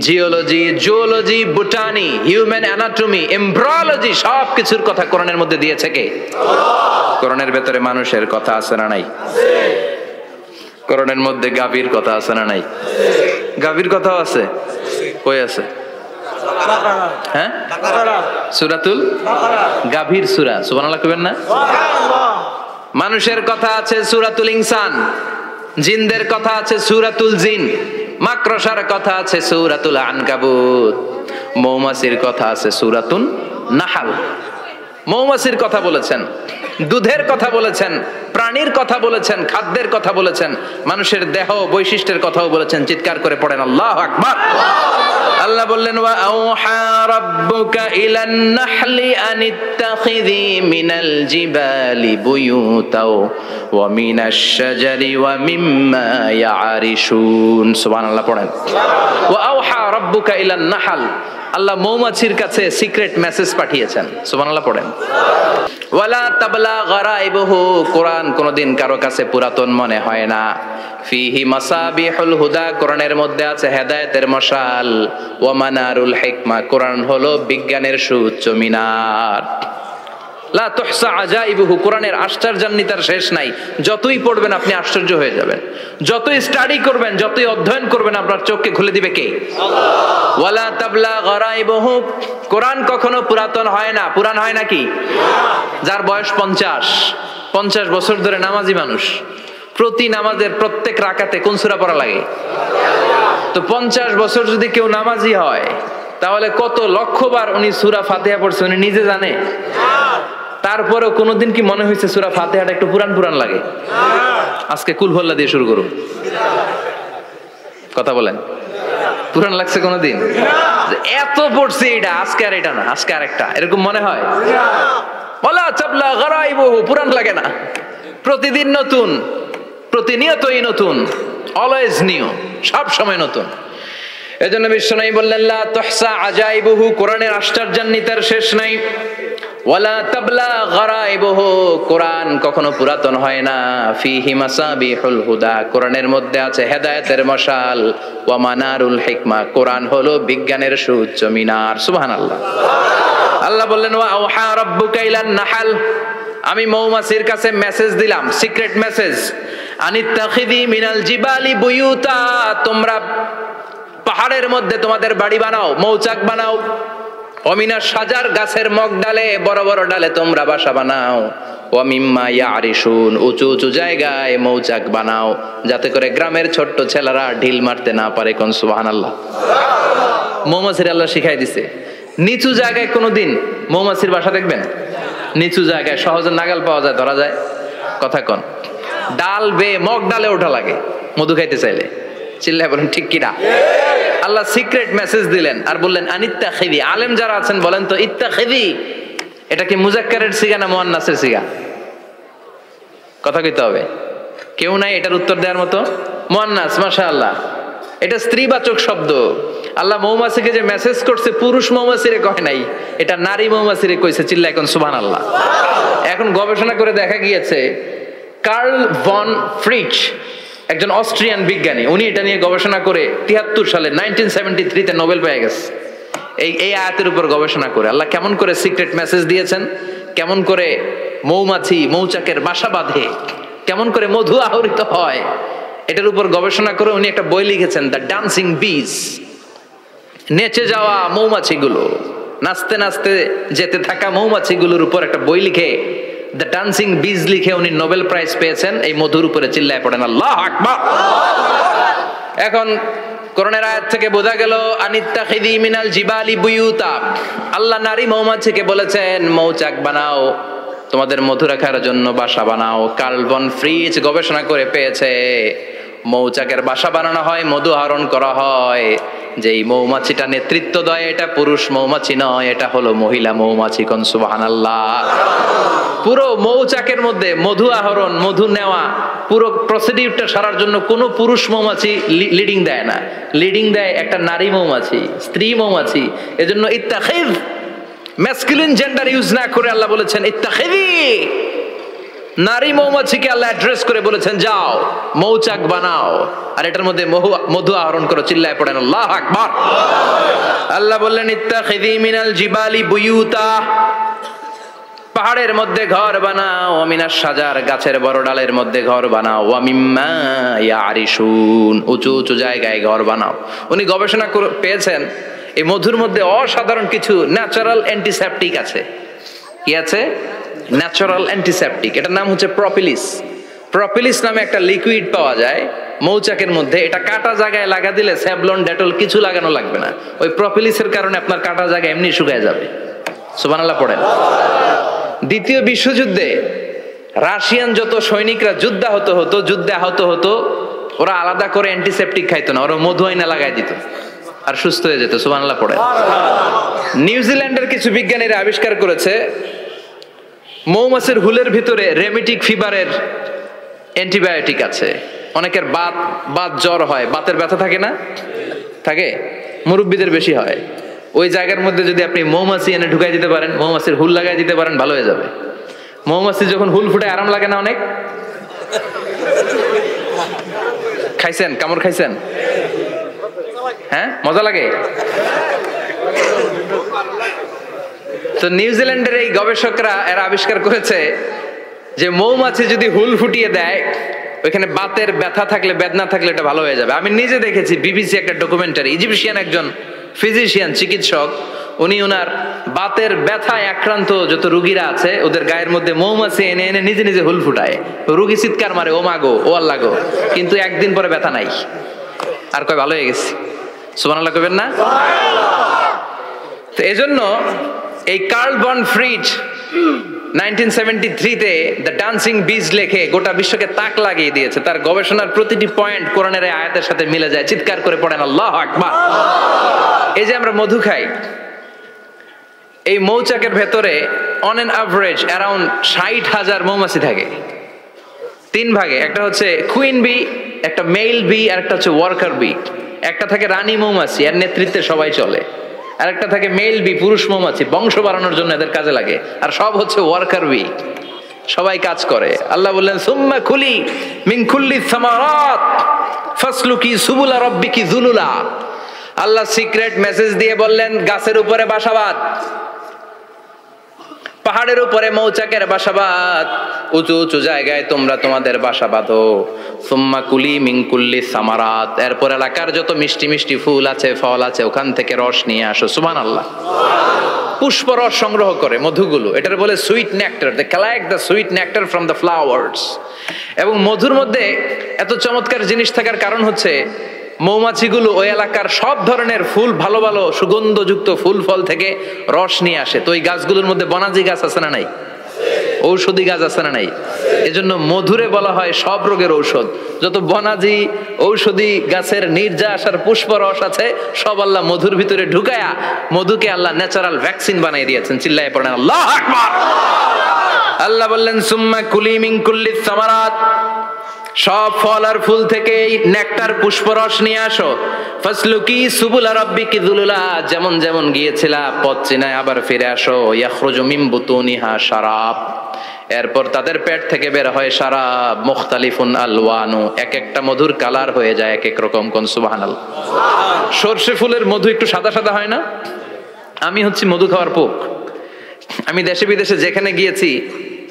A: geology, zoology, botany, human anatomy, embryology, সব কিছুর কথা কোরআনের মধ্যে দিয়েছে কে? আল্লাহ। কোরআনের ভেতরে মানুষের কথা আছে না নাই? আছে। কোরআনের মধ্যে গাভীর কথা আছে না নাই? আছে। গাভীর কথাও আছে। কই আছে? হ্যাঁ, সূরাতুল বাকারা, গাভীর সূরা। সুবহানাল্লাহ কইবেন না? সুবহানাল্লাহ। মানুষের কথা আছে সূরাতুল ইনসান, জিনদের কথা আছে সূরাতুল জিন, মাকড়সার কথা আছে সূরাতুল আনকাবুত, মৌমাছির কথা আছে সূরাতুন নাহাল। মৌমাছির কথা বলেছেন, দুধের কথা বলেছেন, প্রাণীর কথা বলেছেন, খাদ্যের কথা বলেছেন, মানুষের দেহ বৈশিষ্ট্যের কথাও বলেছেন। চিৎকার করে পড়েন আল্লাহু আকবার। আল্লাহ বললেন ওয়া আওহা রাব্বুকা ইলান নাহলি আনিত্তাখিযি মিনাল জিবালি বুয়ুতাও ওয়া মিনাশ শাজারি ওয়া মিম্মা ইয়ারিশুন। সুবহানাল্লাহ পড়েন। ওয়া আওহা রাব্বুকা ইলান নাহল, আল্লাহ মৌমাছির কাছে সিক্রেট মেসেজ পাঠিয়েছেন। সুবহানাল্লাহ পড়েন। ওয়ালা তাবলা গারাইবুহু, কোরআন কোনদিন কারো কাছে পুরাতন মনে হয় না। ফিহি মাসাবিহুল হুদা, কোরআনের মধ্যে আছে হেদায়েতের মশাল। ওয়া মানারুল হিকমা, কোরআন হলো বিজ্ঞানের সুউচ্চ মিনার। লা তুহসা আজাইবুহু, কোরআনের আশ্চর্যান্বিতার শেষ নাই। যতই পড়বেন আপনি আশ্চর্য হয়ে যাবেন, যতই স্টাডি করবেন, যতই অধ্যয়ন করবেন, আপনার চোখকে খুলে দিবে কে? আল্লাহ। ওয়ালা তাবলা গারাইবুহু, কোরআন কখনো পুরাতন হয় না। পুরান হয় নাকি? যার বয়স 50 বছর ধরে নামাজি মানুষ, প্রতি নামাজের প্রত্যেক রাকাতে কোন সূরা পড়া লাগে? তো 50 বছর যদি কেউ নামাজি হয়, তাহলে কত লক্ষবার উনি সূরা ফাতিহা পড়ছে উনি নিজে জানে? তারপরেও কোনোদিন কি মনে হয়েছে সূরা ফাতিহাটা একটু পুরান পুরান লাগে? আজকে কুল হল্লা দিয়ে শুরু করুন। কথা বলেন, পুরান লাগছে কোনোদিন? এত পড়ছে এটা, আজকে আর এটা না, আজকে আর একটা, এরকম মনে হয়? ওয়ালা তাবলা গারাইবুহু, পুরান লাগে না। প্রতিদিন নতুন, প্রতিনিয়তই নতুন, অলওয়েজ নিউ, সব সময় নতুন। এজন্য বিশ্বনবী বললেন লা তুহসা আজাইবুহু, কোরআনের আশ্চর্যান্বিতার শেষ নাই। ওয়ালা তাবলা গারাইবুহু, কোরআন কখনো পুরাতন হয় না। ফিহি মাসাবিহুল হুদা, কোরআনের মধ্যে আছে হেদায়েতের মশাল। ওয়া মানারুল হিকমা, কোরআন হলো বিজ্ঞানের সুউচ্চ মিনার। সুবহানাল্লাহ। আল্লাহ বললেন ওয়া আওহা রাব্বুকা ইলান নাহাল, আমি মৌমাছির কাছে মেসেজ দিলাম, সিক্রেট মেসেজ। আনিত্তাখিযি মিনাল জিবালি বুয়ুতা, তোমরা পাহাড়ের মধ্যে তোমাদের বাড়ি বানাও, মৌচাক বানাও। অমিনা সাজার, গাছের মগ ডালে, বড় বড় ডালে তোমরা বাসা বানাও। ওয়া মিম্মা ইয়ারিশুন, উঁচু উঁচু জায়গায় মৌচাক বানাও, যাতে করে গ্রামের ছোট্ট ছেলেরা ঢিল মারতে না পারে। কোন সুবহানাল্লাহ। মৌমাছির আল্লাহ শিখাই দিছে। নিচু জায়গায় কোনোদিন মৌমাছির বাসা দেখবেন? নিচু জায়গায় সহজে নাগাল পাওয়া যায়, ধরা যায়। কথা কন। ডাল বে মগ ডালে ওঠা লাগে মধু খাইতে চাইলে। চিল্লায় বলেন ঠিক কিনা? আল্লাহ সিক্রেট মেসেজ দিলেন আর বললেন আনিত্তাখিযি। আলেম যারা আছেন বলেন তো, ইত্তাখিযি এটা কি মুজাক্কারের সিগা না মুয়ান্নাসের সিগা? কথা কইতে হবে। কেউ নাই এটার উত্তর দেওয়ার মতো? মুয়ান্নাস, মাশাআল্লাহ। এটা স্ত্রীবাচক শব্দ। আল্লাহ মৌমাছিকে যে মেসেজ করছে পুরুষ মৌমাছিরে কয় নাই, এটা নারী মৌমাছিরে কইছে। চিল্লায় এখন সুবহানাল্লাহ। এখন গবেষণা করে দেখা গিয়েছে, কার্ল ভন ফ্রিচ একজন অস্ট্রিয়ান বিজ্ঞানী, উনি এটা নিয়ে গবেষণা করে 73 সালে 1973 নোবেল পেয়ে গেছে। এই আয়াতের উপর গবেষণা করে আল্লাহ কেমন করে সিক্রেট মেসেজ দিয়েছেন, কেমন করে মৌমাছি মৌচাকের বাসা বাঁধে, কেমন করে মধু আহরিত হয়, এটার উপর গবেষণা করে উনি একটা বই লিখেছেন, দ্য ডান্সিং বিজ। নেচে যাওয়া মৌমাছিগুলো, নাচতে নাচতে যেতে থাকা মৌমাছিগুলোর উপর একটা বই লিখে, দ্য ডান্সিং বিজ লিখে উনি নোবেল প্রাইজ পেয়েছেন এই মধুর উপরে। চিল্লায় পড়েন আল্লাহু আকবার। এখন কোরআনের আয়াত থেকে বোঝা গেল আনিত্তাখিযি মিনাল জিবালি বুয়ুতা, আল্লাহ নারী মৌমাছিকে বলেছেন মৌচাক বানাও, তোমাদের মধু রাখার জন্য বাসা বানাও। কার্ল ভন ফ্রিচ গবেষণা করে পেয়েছে মৌচাকের বাসা বানানো হয়, মধু আহরণ করা হয়, যেই মৌমাছিটা নেতৃত্ব দেয় এটা পুরুষ মৌমাছি নয়, এটা হলো মহিলা মৌমাছি। কোন সুবহানাল্লাহ। পুরো মৌচাকের মধ্যে মধু আহরণ, মধু নেওয়া, পুরো প্রসিডিউরটা সারার জন্য কোনো পুরুষ মৌমাছি লিডিং দেয় না, লিডিং দেয় একটা নারী মৌমাছি, স্ত্রী মৌমাছি। এজন্য ইত্তাখিয, ম্যাসকুলিন জেন্ডার ইউজ না করে আল্লাহ বলেছেন ইত্তাখিযি। নারী মৌমাছিকে আল্লাহ অ্যাড্রেস করে বলেছেন যাও মৌচাক বানাও আর এটার মধ্যে মধু আহরণ করো। চিল্লায় পড়েন আল্লাহু আকবার। আল্লাহ বললেন ইত্তাখিযি মিনাল জিবালি বুয়ুতা, পাহাড়ের মধ্যে ঘর বানাও, মিনাশ সাজার, গাছের বড় ডালের মধ্যে ঘর বানাও, ওয়া মিম্মা ইয়ারিশুন, উঁচু উঁচু জায়গায় ঘর বানাও। উনি গবেষণা করে পেয়েছেন এই মধুর মধ্যে অসাধারণ কিছু ন্যাচারাল অ্যান্টিসেপটিক আছে। কি আছে? Natural antiseptic. এটার নাম হচ্ছে প্রপিলিস। প্রপিলিস নামে একটা লিকুইড পাওয়া যায় মৌচাকের মধ্যে, এটা কাটা জায়গায় লাগা দিলে স্যাভলন ডেটল কিছু লাগানো লাগবে না, ওই প্রপিলিসের কারণে আপনার কাটা জায়গা এমনি শুকায় যাবে। সুবহানাল্লাহ পড়েন। দ্বিতীয় বিশ্বযুদ্ধে রাশিয়ান যত সৈনিকরা যুদ্ধে আহত হতো, ওরা আলাদা করে অ্যান্টিসেপটিক খাইতো না, ওরা মধু আইনা লাগাই দিত আর সুস্থ হয়ে যেত। সুবহানাল্লাহ পড়েন। নিউজিল্যান্ডের কিছু বিজ্ঞানীরা আবিষ্কার করেছে মৌমাছির হুলের ভিতরে রেমিটিক ফিভারের অ্যান্টিবায়োটিক আছে। অনেকের বাত জ্বর হয়, বাতের ব্যথা থাকে না, থাকে, মুরব্বীদের বেশি হয়, ওই জায়গার মধ্যে যদি আপনি মৌমাছি এনে ঢুকাই দিতে পারেন, মৌমাছির হুল লাগাই দিতে পারেন, ভালো হয়ে যাবে। মৌমাছি যখন হুল ফুটে আরাম লাগে না অনেক? খাইছেন, কামড় খাইছেন? হ্যাঁ, মজা লাগে। তো নিউজিল্যান্ডের এই গবেষকরা এরা আবিষ্কার করেছে যে মৌমাছি যদি হুল ফুটিয়ে দেয়, ওইখানে বাতের ব্যথা থাকলে, বেদনা থাকলে এটা ভালো হয়ে যাবে। আমি নিজে দেখেছি, বিবিসি একটা ডকুমেন্টারি, ইজিপশিয়ান একজন ফিজিশিয়ান, চিকিৎসক, উনি ওনার বাতের ব্যথায় আক্রান্ত যত রুগীরা আছে ওদের গায়ের মধ্যে মৌমাছি এনে এনে নিজে নিজে হুল ফুটায়, রুগী চিৎকার মারে, ও মাগো, ও আল্লাহ গো, কিন্তু একদিন পরে ব্যথা নাই, আর কয় ভালো হয়ে গেছে। সুবহানাল্লাহ কইবেন না? তো এজন্য এই কার্ল বন ফ্রিজ 1973-তে দ্য ডান্সিং বিজ লেখে গোটা বিশ্বকে তাক লাগিয়ে দিয়েছে। তার গবেষণার প্রতিটি পয়েন্ট কোরআনের আয়াতের সাথে মিলে যায়। চিৎকার করে পড়েন আল্লাহু আকবার। এই যে আমরা মধু খাই, এই মৌচাকের ভেতরে অন এন অ্যাভারেজ অ্যারাউন্ড 60,000 মৌমাছি থাকে। তিন ভাগে, একটা হচ্ছে কুইন বি, একটা মেল বি, আর একটা হচ্ছে ওয়ার্কার বি। একটা থাকে রানী মৌমাছি, এর নেতৃত্বে সবাই চলে। আর একটা থাকে মেল বি, পুরুষ মৌমাছি, বংশ বাড়ানোর জন্য এদের কাজে লাগে। আর সব হচ্ছে ওয়ার্কার বি, সবাই কাজ করে। আল্লাহ বললেন সুম্মা কুলি মিন কুল্লি সামারাত ফাসলুকি সুবুলা রাব্বিকি যুলুলা। আল্লাহ সিক্রেট মেসেজ দিয়ে বললেন গাছের উপরে বাসাবাদ, পাহাড়ের উপরে মৌচাকের বাসাবাদ, উঁচু উঁচু জায়গায় তোমরা তোমাদের বাসা বাঁধো। সুম্মা কুলি মিন কুল্লি সামারাত, এরপর এলাকার যত মিষ্টি মিষ্টি ফুল আছে, ফল আছে, ওখান থেকে রস নিয়ে আসো। সুবহানাল্লাহ। পুষ্প রস সংগ্রহ করে মধুগুলো, এটার বলে sweet nectar. They collect the sweet nectar from the flowers. এবং মধুর মধ্যে এত চমৎকার জিনিস থাকার কারণ হচ্ছে মৌমাছিগুলো ওই এলাকার সব ধরনের ফুল, ভালো ভালো সুগন্ধযুক্ত ফুল ফল থেকে রস নিয়ে আসে। তো ওই গাছগুলোর মধ্যে বনাজি গাছ আছে না নাই? ঔষধি গাছ আছে না নাই? এজন্য মধুরে বলা হয় সব রোগের ঔষধ। যত বনাজি ঔষধি গাছের নির্যাস আর পুষ্প রস আছে, সব আল্লাহ মধুর ভিতরে ঢুকায়া মধুকে আল্লাহ ন্যাচারাল ভ্যাকসিন বানিয়ে দিয়েছেন। চিল্লায়ে পড়েন আল্লাহু আকবার। আল্লাহ বললেন সুম্মা কুলি মিন কুল্লি সামারাত, সব ফল আর ফুল থেকে নেকটার পুষ্পরস নিয়ে আসো। ফাসলুকি সুবুলা রাব্বিকি যুলুলা, যেমন যেমন গিয়েছিলা পথ চিনায় আবার ফিরে আসো। ইয়াখরুজু মিন বুতুনিহা শারাব, এরপর তাদের পেট থেকে বের হয় শারাব। মুখতালিফুন আলওয়ানু, এক একটা মধুর কালার হয়ে যায় এক এক রকম। কোন সুবহানাল্লাহ। সরষে ফুলের মধু একটু সাদা সাদা হয় না? আমি হচ্ছি মধু খাওয়ার পোক। আমি দেশে বিদেশে যেখানে গিয়েছি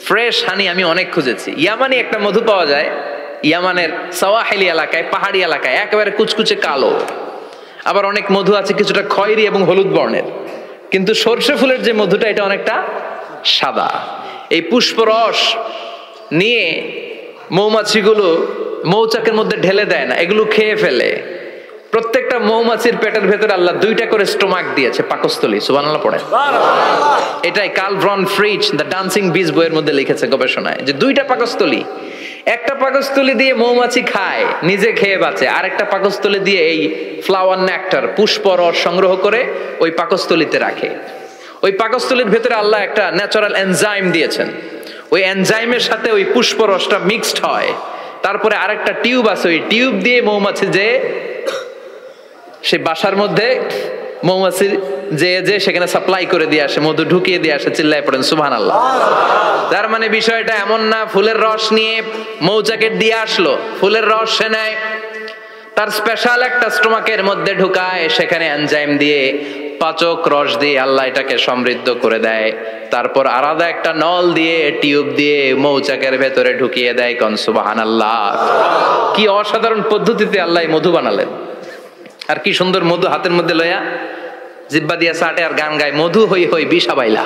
A: ফ্রেশ হানি আমি অনেক খুঁজেছি। ইয়ামানি একটা মধু পাওয়া যায়, ইয়ামানের সাওয়াহিলি এলাকায়, পাহাড়ি এলাকায়, একেবারে কুচকুচে কালো। আবার অনেক মধু আছে কিছুটা খয়েরি এবং হলুদ বর্ণের, কিন্তু সরষে ফুলের যে মধুটা এটা অনেকটা সাদা। এই পুষ্পরস নিয়ে মৌমাছিগুলো মৌচাকের মধ্যে ঢেলে দেয় না, এগুলো খেয়ে ফেলে। প্রত্যেকটা মৌমাছির পেটের ভেতরে আল্লাহ 2টা করে স্টোমাক দিয়েছে, পাকস্থলী। সুবহানাল্লাহ পড়ে। এটাই Karl von Frisch the dancing bees বইয়ের মধ্যে লিখেছে গবেষণায়, যে 2টা পাকস্থলী। একটা পাকস্থলী দিয়ে মৌমাছি খায়, নিজে খেয়ে বাঁচে, আর একটা পাকস্থলী দিয়ে এই ফ্লাওয়ার নেক্টার, পুষ্প রস সংগ্রহ করে ওই পাকস্থলীতে রাখে। ওই পাকস্থলীর ভেতরে আল্লাহ একটা ন্যাচারাল এনজাইম দিয়েছেন, ওই এনজাইমের সাথে ওই পুষ্প রসটা মিক্সড হয়। তারপরে আরেকটা টিউব আছে, ওই টিউব দিয়ে মৌমাছি যে সেই বাসার মধ্যে মৌমাছি যে সেখানে সাপ্লাই করে দিয়ে আসে, মধু ঢুকিয়ে দিয়ে আসে। চিল্লায় পড়েন সুবহানাল্লাহ। তার মানে বিষয়টা এমন না ফুলের রস নিয়ে মৌচাকের দিয়ে আসলো, ফুলের রস সে নেয়, তার স্পেশাল একটা স্টোমাকের মধ্যে ঢুকায়, সেখানে এনজাইম দিয়ে, পাচক রস দিয়ে আল্লাহ এটাকে সমৃদ্ধ করে দেয়। তারপর আলাদা একটা নল দিয়ে, টিউব দিয়ে মৌচাকের ভেতরে ঢুকিয়ে দেয়। কোন সুবহানাল্লাহ। কি অসাধারণ পদ্ধতিতে আল্লাহ মধু বানালেন। আর কি সুন্দর মধু হাতের মধ্যে লয়া জিব্বা দিয়া চাটে আর গান গায়, মধু হই হই বিষা বাইলা।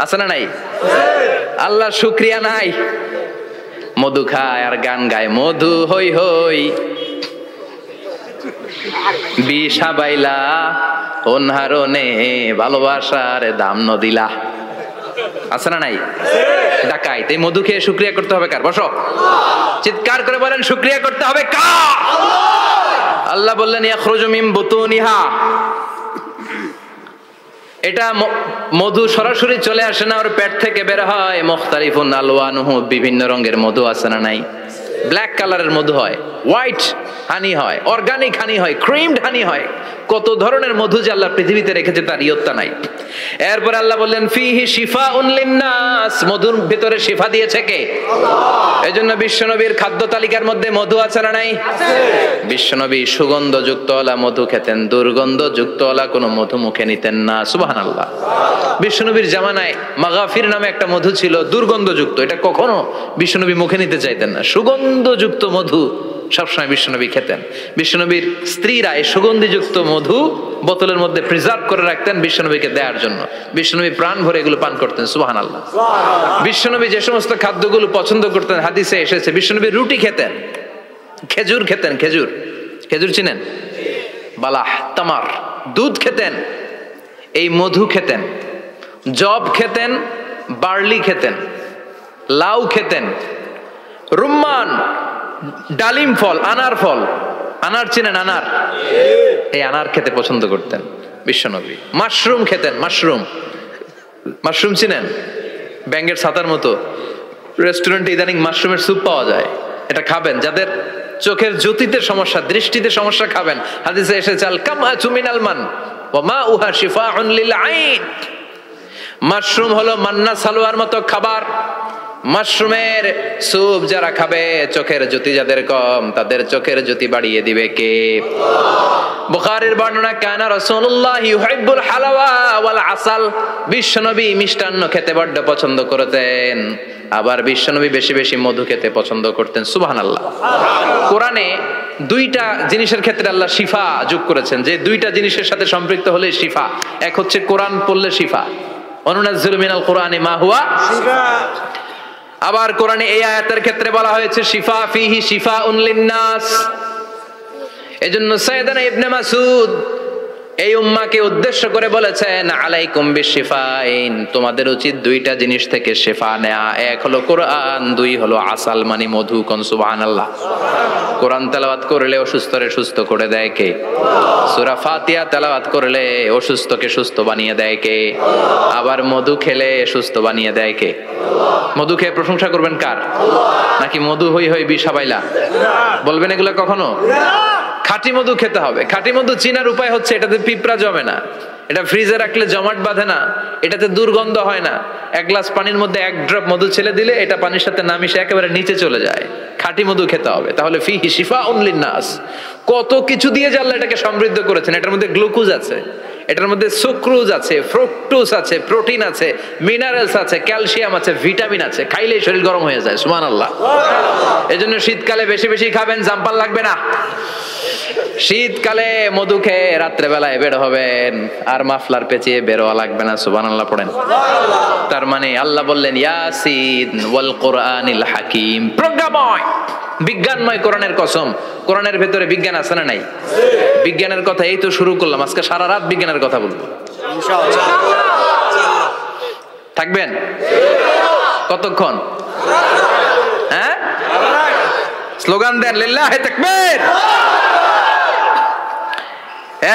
A: আছে না নাই? আল্লাহ শুকরিয়া নাই? মধু খায় আর গান গায়, মধু হই হই বিষা বাইলা অনহারনে ভালোবাসার দাম নদিলা। আছে না নাই? ডাকাই। তাই মধু খেয়ে শুকরিয়া করতে হবে কার? বসো, চিৎকার করে বলেন শুকরিয়া করতে হবে কার? আল্লাহ বললেন ইয়াখরুজু মিন বুতুনিহা, এটা মধু সরাসরি চলে আসে না, ওর পেট থেকে বের হয়। মুখতালিফুন আলওয়ানুহু, বিভিন্ন রঙের মধু আছে না নাই? ব্ল্যাক কালারের মধু হয়, হোয়াইট হানি হয়, অর্গানিক হানি হয়, ক্রিমড হানি হয়। কত ধরনের মধু যে আল্লাহ পৃথিবীতে রেখেছে তার ইয়ত্তা নাই। এরপর আল্লাহ বললেন ফিহি শিফাউন লিন্নাস, মধুর ভিতরে শিফা দিয়েছে কে? আল্লাহ। এজন্য বিশ্বনবীর খাদ্য তালিকার মধ্যে মধু আছে না নাই? আছে। বিশ্বনবী সুগন্ধযুক্ত ওলা মধু খেতেন, দুর্গন্ধযুক্ত ওলা কোনো মধু মুখে নিতেন না। সুবহানাল্লাহ। বিশ্বনবীর জামানায় মাগাফির নামে একটা মধু ছিল, দুর্গন্ধযুক্ত, এটা কখনো বিশ্বনবী মুখে নিতে চাইতেন না। সুগন্ধযুক্ত মধু সবসময় বিশ্বনবী খেতেন। বিশ্বনবীর স্ত্রীরা এই সুগন্ধিযুক্ত মধু বোতলের মধ্যে প্রিজার্ভ করে রাখতেন বিশ্বনবীকে দেওয়ার জন্য। বিশ্বনবী প্রাণ ভরে এগুলো পান করতেন। সুবহানাল্লাহ। বিশ্বনবী যে সমস্ত খাদ্যগুলো পছন্দ করতেন হাদিসে এসেছে, বিশ্বনবী রুটি খেতেন, খেজুর খেতেন, খেজুর, খেজুর চিনেন? বালাহ, তামার, দুধ খেতেন, এই মধু খেতেন, জব খেতেন, বার্লি খেতেন, লাউ খেতেন, রুম্মান, ডালিম ফল, আনার ফল, আনার চিনেন? আনার, এই আনার খেতে পছন্দ করতেন বিশ্বনবী। মাশরুম খেতেন, মাশরুম, মাশরুম চিনেন? ব্যাঙের ছাতার মতো। রেস্টুরেন্টে ইদানিং মাশরুমের স্যুপ পাওয়া যায়, এটা খাবেন। যাদের চোখের জ্যোতিতে সমস্যা, দৃষ্টিতে সমস্যা খাবেন। হাদিসে এসেছে আল কামআতু মিনাল মান ওয়া মাউহা শিফাউন লিল আইন। মাশরুম হলো মান্না সালোয়ার মতো খাবার। মাশরুমের স্যুপ যারা খাবে, চোখের জ্যোতি যাদের কম, তাদের চোখের জ্যোতি বাড়িয়ে দিবে কে? বুখারীর বর্ণনা, কানা রাসূলুল্লাহ ইউহিব্বুল হালাওয়া ওয়াল আসাল, বিশ্বনবী মিষ্টান্ন খেতে বড্ড পছন্দ করতেন, আবার বিশ্বনবী বেশি বেশি মধু খেতে পছন্দ করতেন। সুবহানাল্লাহ। কোরআনে দুইটা জিনিসের ক্ষেত্রে আল্লাহ শিফা যোগ করেছেন, যে দুইটা জিনিসের সাথে সম্পৃক্ত হলে শিফা। এক হচ্ছে কোরআন পড়লে শিফা, অনুনাজ্জিলু মিনাল কোরআনি মা হুয়া শিফা। আবার কোরআনে এই আয়াতের ক্ষেত্রে বলা হয়েছে শিফা ফিহি শিফাউন লিন্নাস। এজন্য সাইয়েদানা ইবনে মাসউদ এই উম্মাহকে উদ্দেশ্য করে বলেছেন আলাইকুম বিশিফাইন, তোমাদের উচিত দুইটা জিনিস থেকে শিফা নেয়া। এক হলো কোরআন, দুই হলো আসাল মানে মধু। কোন সুবহানাল্লাহ। কোরআন তেলাওয়াত করলে অসুস্থরে সুস্থ করে দেয় কে? সূরা ফাতিহা তেলাওয়াত করলে অসুস্থকে সুস্থ বানিয়ে দেয় কে? আবার মধু খেলে সুস্থ বানিয়ে দেয় কে? মধু খেয়ে প্রশংসা করবেন কার? নাকি মধু হই হই বিষা বাইলা বলবেন এগুলো কখনো? খাঁটি মধু খেতে হবে। খাঁটি মধু চিনার উপায় হচ্ছে এটাতে পিঁপড়া জমে না, এটা ফ্রিজে রাখলে জমাট বাঁধে না, এটাতে দুর্গন্ধ হয় না। এক গ্লাস পানির মধ্যে এক ড্রপ মধু ছেলে দিলে এটা পানির সাথে না মিশে একেবারে নিচে চলে যায়। খাঁটি মধু খেতে হবে। তাহলে ফিহি শিফাউন লিন্নাস, কত কিছু দিয়ে যে আল্লাহ এটাকে সমৃদ্ধ করেছেন। এটার মধ্যে গ্লুকোজ আছে, এটার মধ্যে সুক্রোজ আছে, ফ্রুক্টোজ আছে, প্রোটিন আছে, মিনারেলস আছে, ক্যালসিয়াম আছে, ভিটামিন আছে। খাইলেই শরীর গরম হয়ে যায়। সুবহানাল্লাহ। এজন্য শীতকালে বেশি বেশি খাবেন, জাম্পার লাগবে না। শীতকালে মধু খেয়ে রাত্রে বেলায় বের হবেন, আর মাফলার পেঁচিয়ে বেরোয়া লাগবে না। সুবহানাল্লাহ পড়েন। তার মানে আল্লাহ বললেন ইয়াসিন ওয়াল কোরআনিল হাকিম, প্রজ্ঞাময়, বিজ্ঞানময় কোরআনের কসম। কোরআনের ভেতরে বিজ্ঞান আছে না নাই? বিজ্ঞানের কথা এই তো শুরু করলাম, আজকে সারা রাত বিজ্ঞানের কথা বলবো ইনশাআল্লাহ। থাকবেন কতক্ষণ? হ্যাঁ, স্লোগান দেন লিল্লাহি তাকবীর।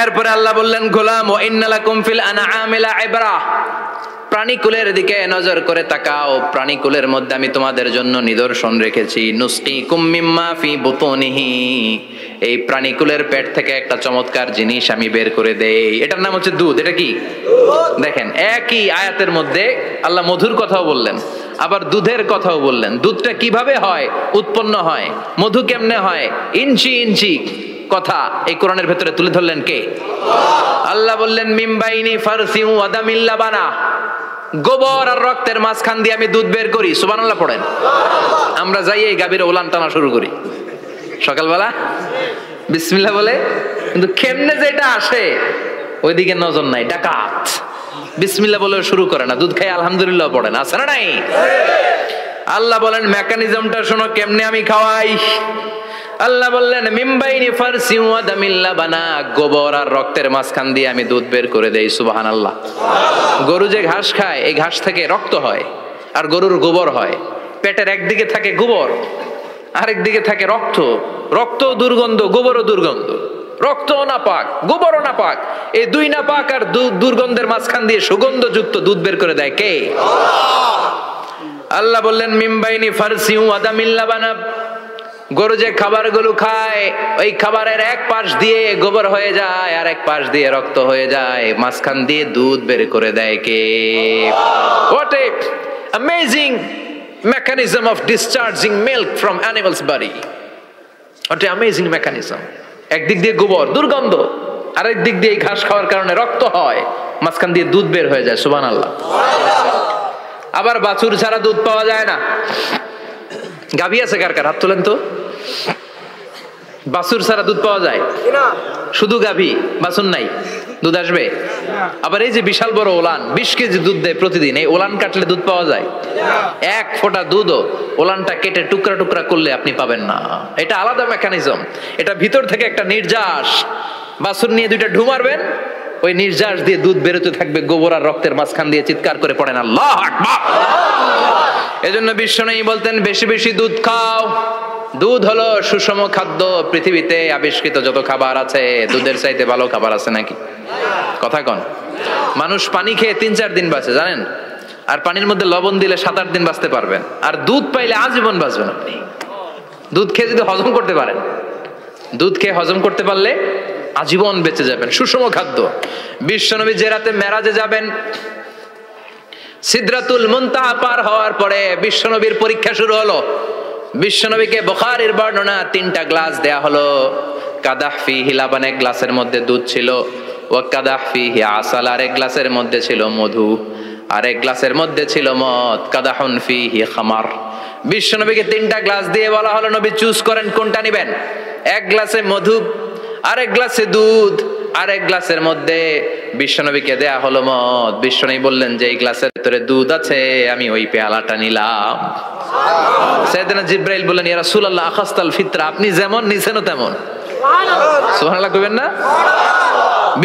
A: এরপরে আল্লাহ বললেন গোলাম ওয়া ইন্না লাকুম ফিল আনআমি লাইবরা, প্রাণীকুলের দিকে নজর করে তাকাও। প্রাণীকুলের মধ্যে আমি তোমাদের জন্য নিদর্শন রেখেছি। নুসকিকুম মিম্মা ফি বুতুনিহি, এই প্রাণীকুলের পেট থেকে একটা চমৎকার জিনিস আমি বের করে দেই, এটার নাম হচ্ছে দুধ। এটা কি? দেখেন একই আয়াতের মধ্যে আল্লাহ মধুর কথাও বললেন, আবার দুধের কথাও বললেন। দুধটা কিভাবে হয়, উৎপন্ন হয়, মধু কেমনে হয়, ইঞ্চি ইঞ্চি কথা এই কোরআনের ভেতরে তুলে ধরলেন কে? আল্লাহ বললেন মিমবাইনি ফারসিউ ওয়া দামিল লাবানা, গোবর আর রক্তের মাঝখান দিয়ে আমি দুধ বের করি। সুবহানাল্লাহ পড়েন। আমরা যাই এই গাভীর ওলান টানা শুরু করি সকালবেলা বিসমিল্লাহ বলে, কিন্তু কেমনে যে এটা আসে ওইদিকে নজর নাই। ডাকাত বিসমিল্লাহ বলে শুরু করে না, দুধ খাই আলহামদুলিল্লাহ পড়ে না, আছে না নাই? আল্লাহ বলেন মেকানিজমটা শোনো কেমনে আমি খাওয়াই। আল্লাহ বললেন মিমবাইনি ফারসি ওয়া দামিল লাবানা, গোবর আর রক্তের মাঝখান দিয়ে আমি দুধ বের করে দেই। সুবহানাল্লাহ। গরু যে ঘাস খায় এই ঘাস থেকে রক্ত হয় আর গরুর গোবর হয়। পেটের একদিকে থাকে গোবর আরেক দিকে থাকে রক্ত। রক্ত দুর্গন্ধ, গোবরও দুর্গন্ধ। রক্ত নাপাক, গোবরও নাপাক, এই দুই নাপাক আর দুর্গন্ধের মাঝখান দিয়ে সুগন্ধযুক্ত দুধ বের করে দেয় কে? আল্লাহ বললেন মিমবাইনি ফারসি ওয়া দামিল লাবানা, গরু যে খাবারগুলো খায় ওই খাবারের এক পাশ দিয়ে গোবর হয়ে যায় আর এক পাশ দিয়ে রক্ত হয়ে যায়, মাঝখান দিয়ে দুধ বের করে দেয় কে? What a amazing mechanism of discharging milk from animal's body. What a amazing mechanism. একদিক দিয়ে গোবর দুর্গন্ধ, আরেক দিক দিয়ে ঘাস খাওয়ার কারণে রক্ত হয়, মাঝখান দিয়ে দুধ বের হয়ে যায়। সুবহানাল্লাহ। আবার বাছুর ছাড়া দুধ পাওয়া যায় না। গাভী আছে কার কার? হাত তোলেন তো। বাছুর ছাড়া দুধ পাওয়া যায়? শুধু গাভী, বাছুর নাই, দুধ আসবে? আবার এই যে বিশাল বড় ওলান 20 কেজি দুধ দেয় প্রতিদিন, এই ওলান কাটলে দুধ পাওয়া যায়? এক ফোঁটা দুধও ওলানটা কেটে টুকরা টুকরা করলে আপনি পাবেন না। এটা আলাদা মেকানিজম। এটা ভিতর থেকে একটা নির্যাস। বাছুর নিয়ে দুইটা ঢু মারবেন, ওই নির্যাস দিয়ে দুধ বেরোতে থাকবে গোবর আর রক্তের মাঝখান দিয়ে। চিৎকার করে পড়েন আল্লাহু আকবার। এজন্য বিশ্বনবী বলতেন বেশি বেশি দুধ খাও। দুধ হলো সুষম খাদ্য। পৃথিবীতে আবিষ্কৃত যত খাবার আছে দুধের চাইতে ভালো খাবার আছে নাকি? কথা কন। মানুষ পানি খেয়ে 3-4 দিন বাঁচে জানেন, আর পানির মধ্যে লবণ দিলে 7-8 দিন বাঁচতে পারবেন। আর দুধ পাইলে আজীবন বাঁচবেন আপনি। দুধ খেয়ে যদি হজম করতে পারেন, দুধ খেয়ে হজম করতে পারলে আজীবন বেঁচে যাবেন। সুষম খাদ্য। বিশ্বনবী যে রাতে মেরাজে যাবেন, সিদরাতুল মুনতাহা পার হওয়ার পরে বিশ্বনবীর পরীক্ষা শুরু হলো। বিশ্বনবীকে বুখারীর বর্ণনা 3টা গ্লাস দেয়া হলো। কাদাহ ফিহি লাবান, এক গ্লাসের মধ্যে দুধ ছিল। ওয়া কাদাহ ফিহি আসাল, আর এক গ্লাসের মধ্যে ছিল মধু, আর এক গ্লাসের মধ্যে ছিল মদ। কাদাহুন ফিহি খামার। বিশ্বনবীকে 3টা গ্লাস দিয়ে বলা হলো নবী চুজ করেন কোনটা নেবেন। এক গ্লাসে মধু, আরেক গ্লাসে দুধ, আরেক গ্লাসের মধ্যে বিশ্বনবীকে দেয়া হলো মদ। বিশ্বনবী বললেন যে এই গ্লাসের ভিতরে দুধ আছে, আমি ওই পেয়ালাটা নিলাম। সাইয়েদনা জিবরাইল বললেন ইয়া রাসূলুল্লাহ আখাস্তাল ফিতরা, আপনি যেমন নিছেনও তেমন। সুবহানাল্লাহ কইবেন না?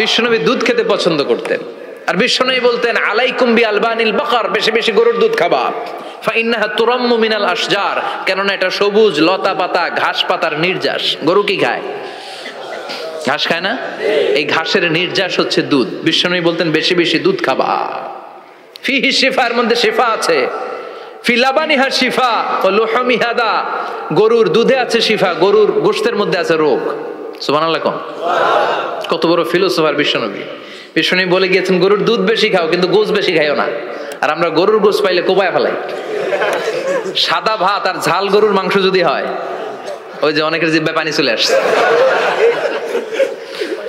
A: বিশ্বনবী দুধ খেতে পছন্দ করতেন। আর বিশ্বনবী বলতেন আলাইকুম বি আলবানিল বাকার, বেশি বেশি গরুর দুধ খাবা। ফাইন্নাহা তুরাম্মু মিনাল আশজার, কেননা এটা সবুজ লতা পাতা ঘাস পাতার নির্যাস। গরু কি খায়? ঘাস খায় না? এই ঘাসের নির্যাস হচ্ছে দুধ। বিশ্বনবী বলতেন বেশি বেশি দুধ খাবা। ফিহি শিফা, এর মধ্যে শিফা আছে। ফি লাবানিহা শিফা ওয়া লুহুমিহা দা, গরুর দুধে আছে শিফা, গরুর গোশতের মধ্যে আছে রোগ। সুবহানাল্লাহ। কত বড় ফিলোসোফার বিশ্বনবী। বিশ্বনবী বলে গিয়েছেন গরুর দুধ বেশি খাও কিন্তু গোশ বেশি খাইও না। আর আমরা গরুর গোশ পাইলে কোপায় ফেলাই। সাদা ভাত আর ঝাল গরুর মাংস যদি হয়, ওই যে অনেকের জিহ্বায় পানি চলে আসছে।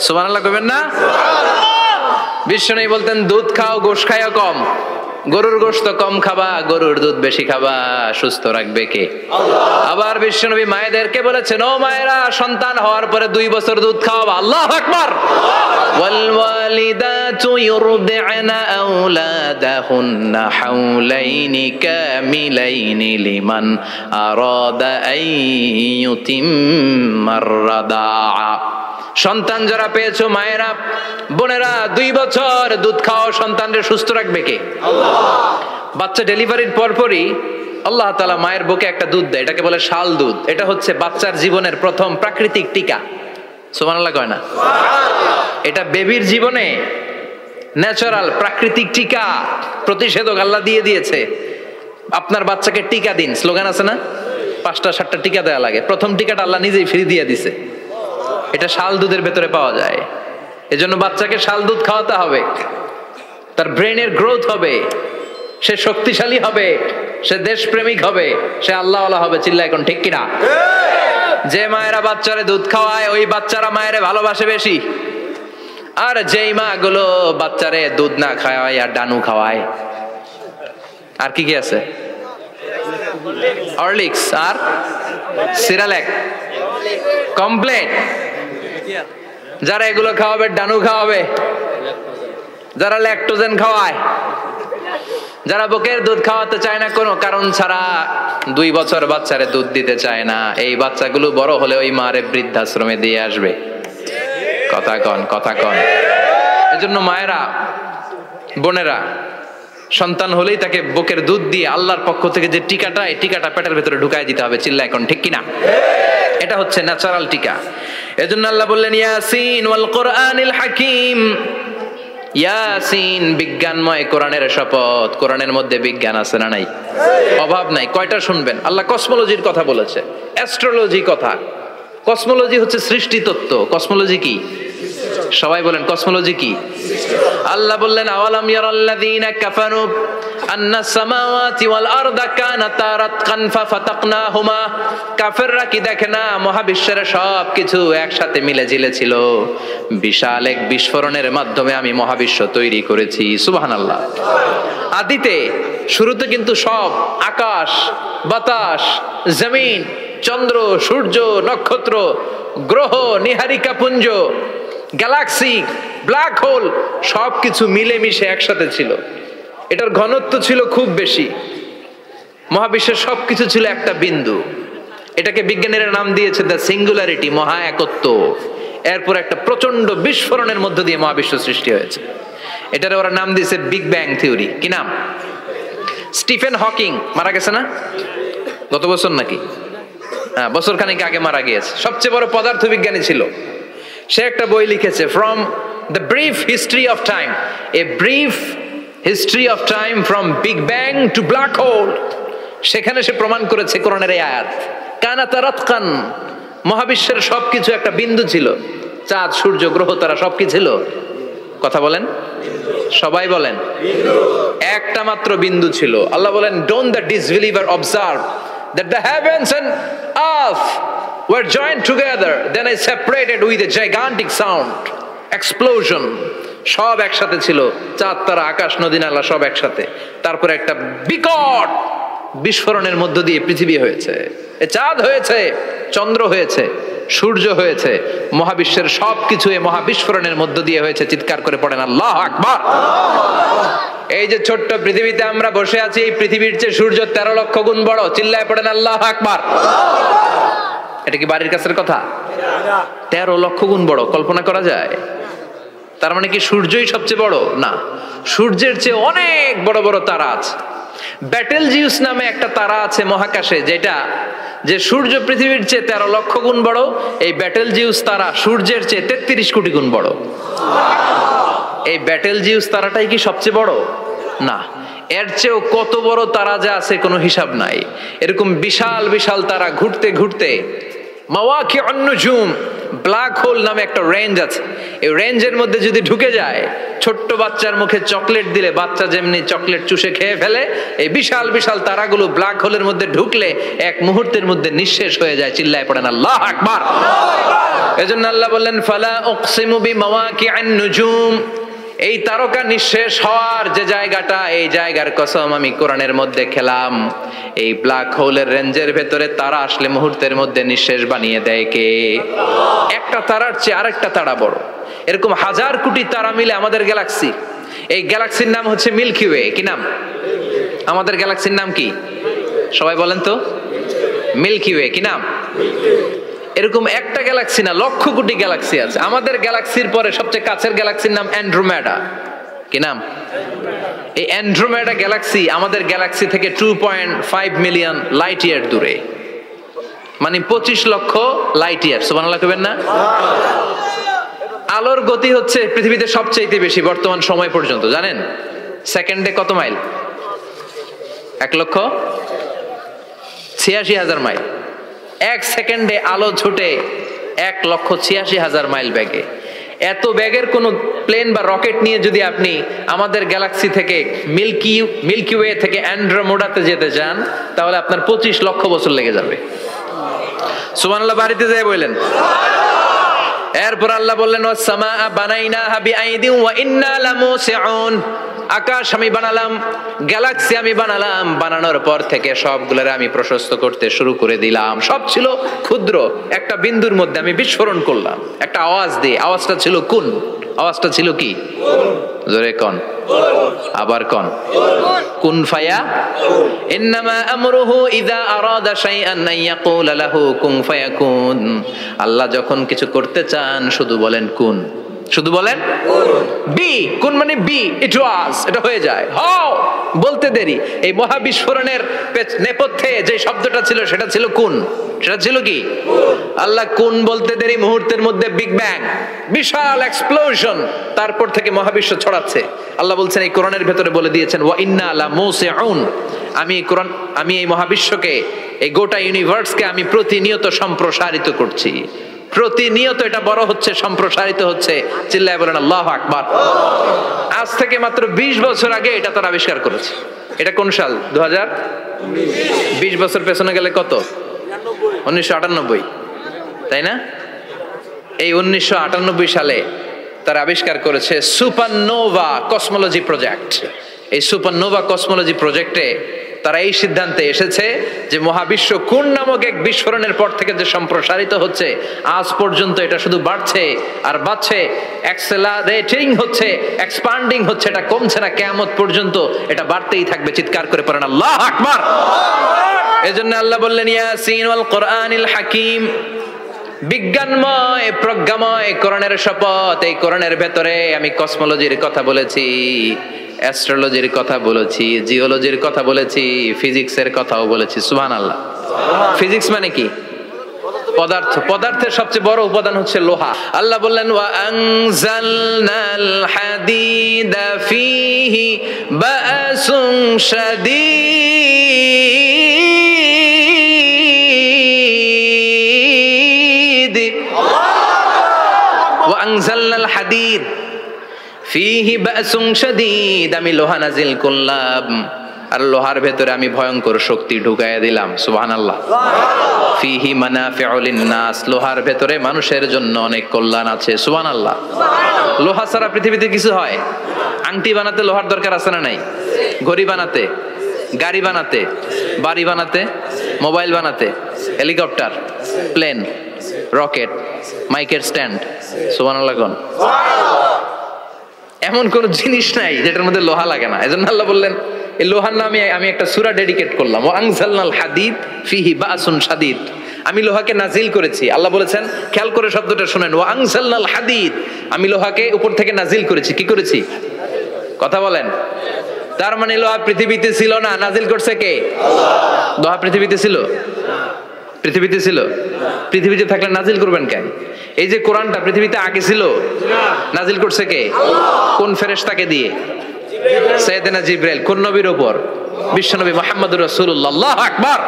A: সুবহানাল্লাহ কইবেন না? বিশ্বনবী বলতেন দুধ খাও, গোশ খাইও কম। গরুর গোশত কম খাবা, গরুর দুধ বেশি খাবা। সুস্থ রাখবে কে? আল্লাহ। আবার বিশ্বনবী মায়েদেরকে বলেছেন ও মায়েরা, সন্তান হওয়ার পরে 2 বছর দুধ খাওয়াবা। আল্লাহু আকবার। ওয়াল ওয়ালিদাতু ইউরদি'না আওলাদাহুন্না হাওলাইনি কামিলাইনি লিমান আরাদা আন ইউতিম্মার রাদা'a। সন্তান যারা পেয়েছো মায়েরা বোনেরা, 2 বছর দুধ খাও। সন্তানদের সুস্থ রাখবে কে? আল্লাহ। বাচ্চা ডেলিভারির পরপরই আল্লাহ তাআলা মায়ের বুকে একটা দুধ দেয়, এটাকে বলে শাল দুধ। এটা হচ্ছে বাচ্চার জীবনের প্রথম প্রাকৃতিক টিকা। সুবহানাল্লাহ কয় না? এটা বেবির জীবনে ন্যাচারাল প্রাকৃতিক টিকা, প্রতিষেধক আল্লাহ দিয়ে দিয়েছে। আপনার বাচ্চাকে টিকা দিন, স্লোগান আছে না? 5টা-7টা টিকা দেয়া লাগে। প্রথম টিকাটা আল্লাহ নিজেই ফ্রি দিয়ে দিছে। এটা শাল দুধের ভেতরে পাওয়া যায়। এজন্য বাচ্চাকে শাল দুধ খাওয়াতে হবে। তার ব্রেনের গ্রোথ হবে, সে শক্তিশালী হবে, সে দেশপ্রেমিক হবে, সে আল্লাহওয়ালা হবে। চিল্লা এখন ঠিক কিনা? যে মায়েরা বাচ্চারে দুধ খাওয়ায় ওই বাচ্চারা মায়েরে ভালোবাসে বেশি। আর যেই মা গুলো বাচ্চারে দুধ না খাওয়ায় আর ডানু খাওয়ায়, আর কি কি আছে? হরলিক্স আর সিরালেক, কমপ্লেন। যারা এগুলো খাওয়াবে ডানু খাওয়াবে, যারা ল্যাকটোজেন খাওয়ায়, যারা বুকের দুধ খাওয়াতে চায় না কোনো কারণ ছাড়া, 2 বছর বাচ্চারে দুধ দিতে চায় না, এই বাচ্চাগুলো বড় হলে ওই মারে বৃদ্ধাশ্রমে দিয়ে আসবে। কথা কন। এজন্য মায়েরা, বোনেরা, সন্তান হলেই তাকে বুকের দুধ দিয়ে আল্লাহর পক্ষ থেকে যে টিকাটা, এই টিকাটা পেটের ভেতরে ঢুকাই দিতে হবে। চিল্লায় কোন ঠিক কিনা? এটা হচ্ছে ন্যাচারাল টিকা। এজন্য আল্লাহ বললেন ইয়াসিন ওয়াল কোরআনিল হাকিম। ইয়াসিন, বিজ্ঞানময় কোরআনের শপথ। কোরআনের মধ্যে বিজ্ঞান আছে না নাই? অভাব নাই। কয়টা শুনবেন? আল্লাহ কসমোলজির কথা বলেছে, অ্যাস্ট্রোলজি কথা। কসমোলজি হচ্ছে সৃষ্টি তত্ত্ব। কসমোলজি কি? সবাই বলেন কসমোলজি কি? আল্লাহ বললেন আওয়ালাম ইয়ারাল্লাযীনা কাফারু আন্নাস সামাওয়াতি ওয়াল আরদা কানাতা রাতকান ফাফাতাকনাহুমা। কাফেররা কি দেখে না মহাবিশ্বের সব কিছু একসাথে মিলে ঝিলে ছিল, বিশাল এক বিস্ফোরণের মাধ্যমে আমি মহাবিশ্ব তৈরি করেছি। সুবহানাল্লাহ। আদিতে, শুরুতে কিন্তু সব আকাশ, বাতাস, জমিন, চন্দ্র, সূর্য, নক্ষত্র, গ্রহ, নীহারিকা পুঞ্জ, গ্যালাক্সি, ব্ল্যাক হোল সবকিছু মিলেমিশে একসাথে ছিল। এটার ঘনত্ব ছিল খুব বেশি। মহাবিশ্বের সবকিছু ছিল একটা বিন্দু। এটাকে বিজ্ঞানীরা নাম দিয়েছে দ্য সিঙ্গুলারিটি, মহা একত্ব। এরপর একটা প্রচন্ড বিস্ফোরণের মধ্য দিয়ে মহাবিশ্ব সৃষ্টি হয়েছে। এটার ওরা নাম দিয়েছে বিগ ব্যাং থিওরি। কি নাম? স্টিফেন হকিং মারা গেছে না গত বছর নাকি? হ্যাঁ, বছর খানিক আগে মারা গিয়েছে। সবচেয়ে বড় পদার্থবিজ্ঞানী ছিল। সে একটা বই লিখেছে, from the brief history of time, a brief history of time from big bang two black hole. সেখানে সে প্রমাণ করেছে কোরআনের এই আয়াত, কানাতা রাতকান, মহাবিশ্বের সবকিছু একটা বিন্দু ছিল। চাঁদ, সূর্য, গ্রহ, তারা সব কি ছিল? কথা বলেন, সবাই বলেন। একটা মাত্র বিন্দু ছিল। আল্লাহ বলেন, don't the disbeliever observe that the heavens and earth were joined together, then I separated with a gigantic sound, explosion. সব একসাথে ছিল, চাঁদ, তারা, আকাশ, নদী, নালা সব একসাথে। তারপরে একটা বিকট বিস্ফোরণের মধ্য দিয়ে পৃথিবী হয়েছে, চাঁদ হয়েছে, চন্দ্র হয়েছে, সূর্য হয়েছে, মহাবিশ্বের সবকিছু এই মহাবিস্ফোরণের মধ্য দিয়ে হয়েছে। চিৎকার করে পড়েন আল্লাহু আকবার। এই যে ছোট্ট পৃথিবীতে আমরা বসে আছি, এই পৃথিবীর চেয়ে সূর্য 13 লক্ষ গুণ বড়। চিল্লায় পড়েন আল্লাহু আকবার। এটা কি বাড়ির কাছের কথা? 13 লক্ষ গুণ বড়। কল্পনা করা যায়? তার মানে কি সূর্যই সবচেয়ে বড়? না, সূর্যের চেয়ে অনেক বড় বড় তারা আছে। ব্যাটেলজিউস নামে একটা তারা আছে মহাকাশে, যেটা যে সূর্য পৃথিবীর চেয়ে 13 লক্ষ গুণ বড়। এই ব্যাটেলজিউস তারা সূর্যের চেয়ে 33 কোটি গুণ বড়। এই ব্যাটেলজিউস তারাটাই কি সবচেয়ে বড়? না, এর চেয়েও কত বড় তারা যা আছে কোনো হিসাব নাই। এরকম বিশাল বিশাল তারা ঘুরতে ঘুরতে মাওয়াকিউন নুজুম, ব্ল্যাক হোল নামে একটা রেঞ্জ আছে। এই রেঞ্জের মধ্যে যদি ঢুকে যায়, ছোট্ট বাচ্চার মুখে চকলেট দিলে বাচ্চা যেমনি চকলেট চুষে খেয়ে ফেলে, এই বিশাল বিশাল তারাগুলো ব্ল্যাক হোলের মধ্যে ঢুকলে এক মুহূর্তের মধ্যে নিঃশেষ হয়ে যায়। চিল্লায় পড়েন আল্লাহু আকবার। এজন্য আল্লাহ বললেন ফালা উকসিমু বিমাওয়াকিউন নুজুম, এই তারকা নিঃশেষ হওয়ার যে জায়গাটা, এই জায়গার কসম আমি কোরআনের মধ্যে খেলাম। এই ব্ল্যাক হোলের রেঞ্জের ভেতরে তারা আসলে মুহূর্তের মধ্যে নিঃশেষ বানিয়ে দেয় কে? একটা তারার চেয়ে আরেকটা তারা বড়। এরকম হাজার কোটি তারা মিলে আমাদের গ্যালাক্সি। এই গ্যালাক্সির নাম হচ্ছে মিল্কি ওয়ে। কি নাম? আমাদের গ্যালাক্সির নাম কি? সবাই বলেন তো। Milky way. কি নাম? এরকম একটা গ্যালাক্সি না, লক্ষ কোটি গ্যালাক্সি আছে। আমাদের গ্যালাক্সির পরে সবচেয়ে কাছের গ্যালাক্সির নাম অ্যান্ড্রোমেডা। কি নাম? এই অ্যান্ড্রোমেডা গ্যালাক্সি আমাদের গ্যালাক্সি থেকে 2.5 মিলিয়ন লাইট ইয়ার দূরে, মানে 25 লক্ষ লাইট ইয়ার। সুবহানাল্লাহ কইবেন না? আলোর গতি হচ্ছে পৃথিবীতে সবচেয়ে বেশি বর্তমান সময় পর্যন্ত। জানেন সেকেন্ডে কত মাইল? 1,86,000 মাইল। 1 সেকেন্ডে আলো ছুটে 1,86,000 মাইল বেগে। এত বেগের কোন প্লেন বা রকেট নিয়ে যদি আপনি আমাদের গ্যালাক্সি থেকে মিল্কি ওয়ে থেকে অ্যান্ড্রোমেডাতে যেতে চান, তাহলে আপনার 25 লক্ষ বছর লেগে যাবে। সুবহানাল্লাহ বাড়িতে যাই বললেন। এরপর আল্লাহ বললেন ওয়াস-সামাআ বানাইনাহা বিআইদিন ওয়া ইন্না লামুসিউন, আকাশ আমি বানালাম, গ্যালাক্সি আমি বানালাম। বানানোর পর থেকে সবগুলোর আমি প্রশস্ত করতে শুরু করে দিলাম। সব ছিল ক্ষুদ্র, একটা বিন্দুর মধ্যে আমি বিস্ফোরণ করলাম একটা আওয়াজ দিয়ে। আওয়াজটা ছিল কোন? আওয়াজটা ছিল কি? জোরে কোন? আবার কোন কুন ফায়া ইন্নামা আমরুহু ইযা আরাদা শাইআন আন ইয়াকুলা লাহু কুন ফায়াকুন। আল্লাহ যখন কিছু করতে চান শুধু বলেন কুন, শুধু বলেন বি। কুন মানে বি, ইট ওয়াজ, এটা হয়ে যায়। হাও বলতে দেরি। এই মহাবিস্ফোরণের নেপথ্যে যে শব্দটা ছিল সেটা ছিল কুন। সেটা ছিল কি? আল্লাহ কুন বলতে দেরি, মুহূর্তের মধ্যে বিগ ব্যাং, বিশাল এক্সপ্লোশন, তারপর থেকে মহাবিশ্ব ছড়াচ্ছে। আল্লাহ বলছেন এই কোরআনের ভেতরে বলে দিয়েছেন ওয়া ইন্না লা মুসিউন, আমি এই মহাবিশ্বকে, এই গোটা ইউনিভার্সকে আমি প্রতিনিয়ত সম্প্রসারিত করছি। প্রতিনিয়ত এটা বড় হচ্ছে, সম্প্রসারিত হচ্ছে। চিল্লায় বলেন আল্লাহু আকবার। আজ থেকে মাত্র 20 বছর আগে এটা তারা আবিষ্কার করেছে। এটা কোন সাল? 2000। 20 বছর পেছনে গেলে কত? 1998, তাই না? এই 1998 সালে তারা আবিষ্কার করেছে সুপারনোভা কসমোলজি প্রজেক্ট। এই সুপারনোভা কসমোলজি প্রজেক্টে তারা এই সিদ্ধান্তে এসেছে যে মহাবিশ্ব কোন নামক এক বিস্ফোরণের পর থেকে যে সম্প্রসারিত হচ্ছে, আজ পর্যন্ত এটা শুধু বাড়ছে আর বাড়ছে, অ্যাক্সেলারেটিং হচ্ছে, এক্সপান্ডিং হচ্ছে, এটা কমছে না। কিয়ামত পর্যন্ত এটা বাড়তেই থাকবে। চিৎকার করে পড়েন আল্লাহু আকবার। এজন্য আল্লাহ বললেন ইয়াসিন ওয়াল কোরআনিল হাকিম, বিজ্ঞানময় প্রজ্ঞাময় কোরআনের শপথ। এই কোরআনের ভেতরে আমি কসমোলজির কথা বলেছি, অ্যাস্ট্রোলজির কথা বলেছি, জিওলজির কথা বলেছি, ফিজিক্সের কথাও বলেছি। সুবহানাল্লাহ। ফিজিক্স মানে কি? পদার্থ। পদার্থের সবচেয়ে বড় উপাদান হচ্ছে লোহা। আল্লাহ বললেন ওয়া আনজালনাল হাদিদা ফীহি বাসুন শাদীদ। ওয়া আনজালনাল হাদিদ ফীহি বাসুন শাদীদ, আমি লোহা নাজিল করলাম আর লোহার ভেতরে আমি ভয়ঙ্কর শক্তি ঢুকাইয়া দিলাম। সুবহানাল্লাহ। ফীহি মানাফিউ লিন-নাস, লোহার ভেতরে মানুষের জন্য অনেক কল্যাণ আছে। সুবহানাল্লাহ। লোহা ছাড়া পৃথিবীতে কিছু হয়? আংটি বানাতে লোহার দরকার আছে না নাই? ঘড়ি বানাতে, গাড়ি বানাতে, বাড়ি বানাতে, মোবাইল বানাতে, হেলিকপ্টার, প্লেন, রকেট, মাইকের স্ট্যান্ড। সুবহানাল্লাহ। কোন এমন কোন জিনিস নাই যেটার মধ্যে লোহা লাগে না। এজন্য আল্লাহ বললেন এই লোহার নামে আমি একটা সূরা ডেডিকেট করলাম, ওয়া আনজালনাল হাদিদ ফীহি বাসুন শাদীদ। আমি লোহাকে নাজিল করেছি। আল্লাহ বলেছেন, খেয়াল করে শব্দটা শুনেন, ওয়া আনজালনাল হাদিদ, আমি লোহাকে উপর থেকে নাজিল করেছি। কি করেছি? কথা বলেন। তার মানে লোহা পৃথিবীতে ছিল না, নাজিল করছে কে? আল্লাহ। লোহা পৃথিবীতে ছিল? পৃথিবীতে ছিল। পৃথিবীতে থাকলে নাজিল করবেন কেন? এই যে কোরআনটা পৃথিবীতে আগে ছিল, নাজিল করছে কে? কোন ফেরেশতাকে দিয়ে? সাইয়েদনা জিবরাইল। কোন নবীর উপর? বিশ্বনবী মুহাম্মদুর রাসূলুল্লাহ। আল্লাহু আকবার।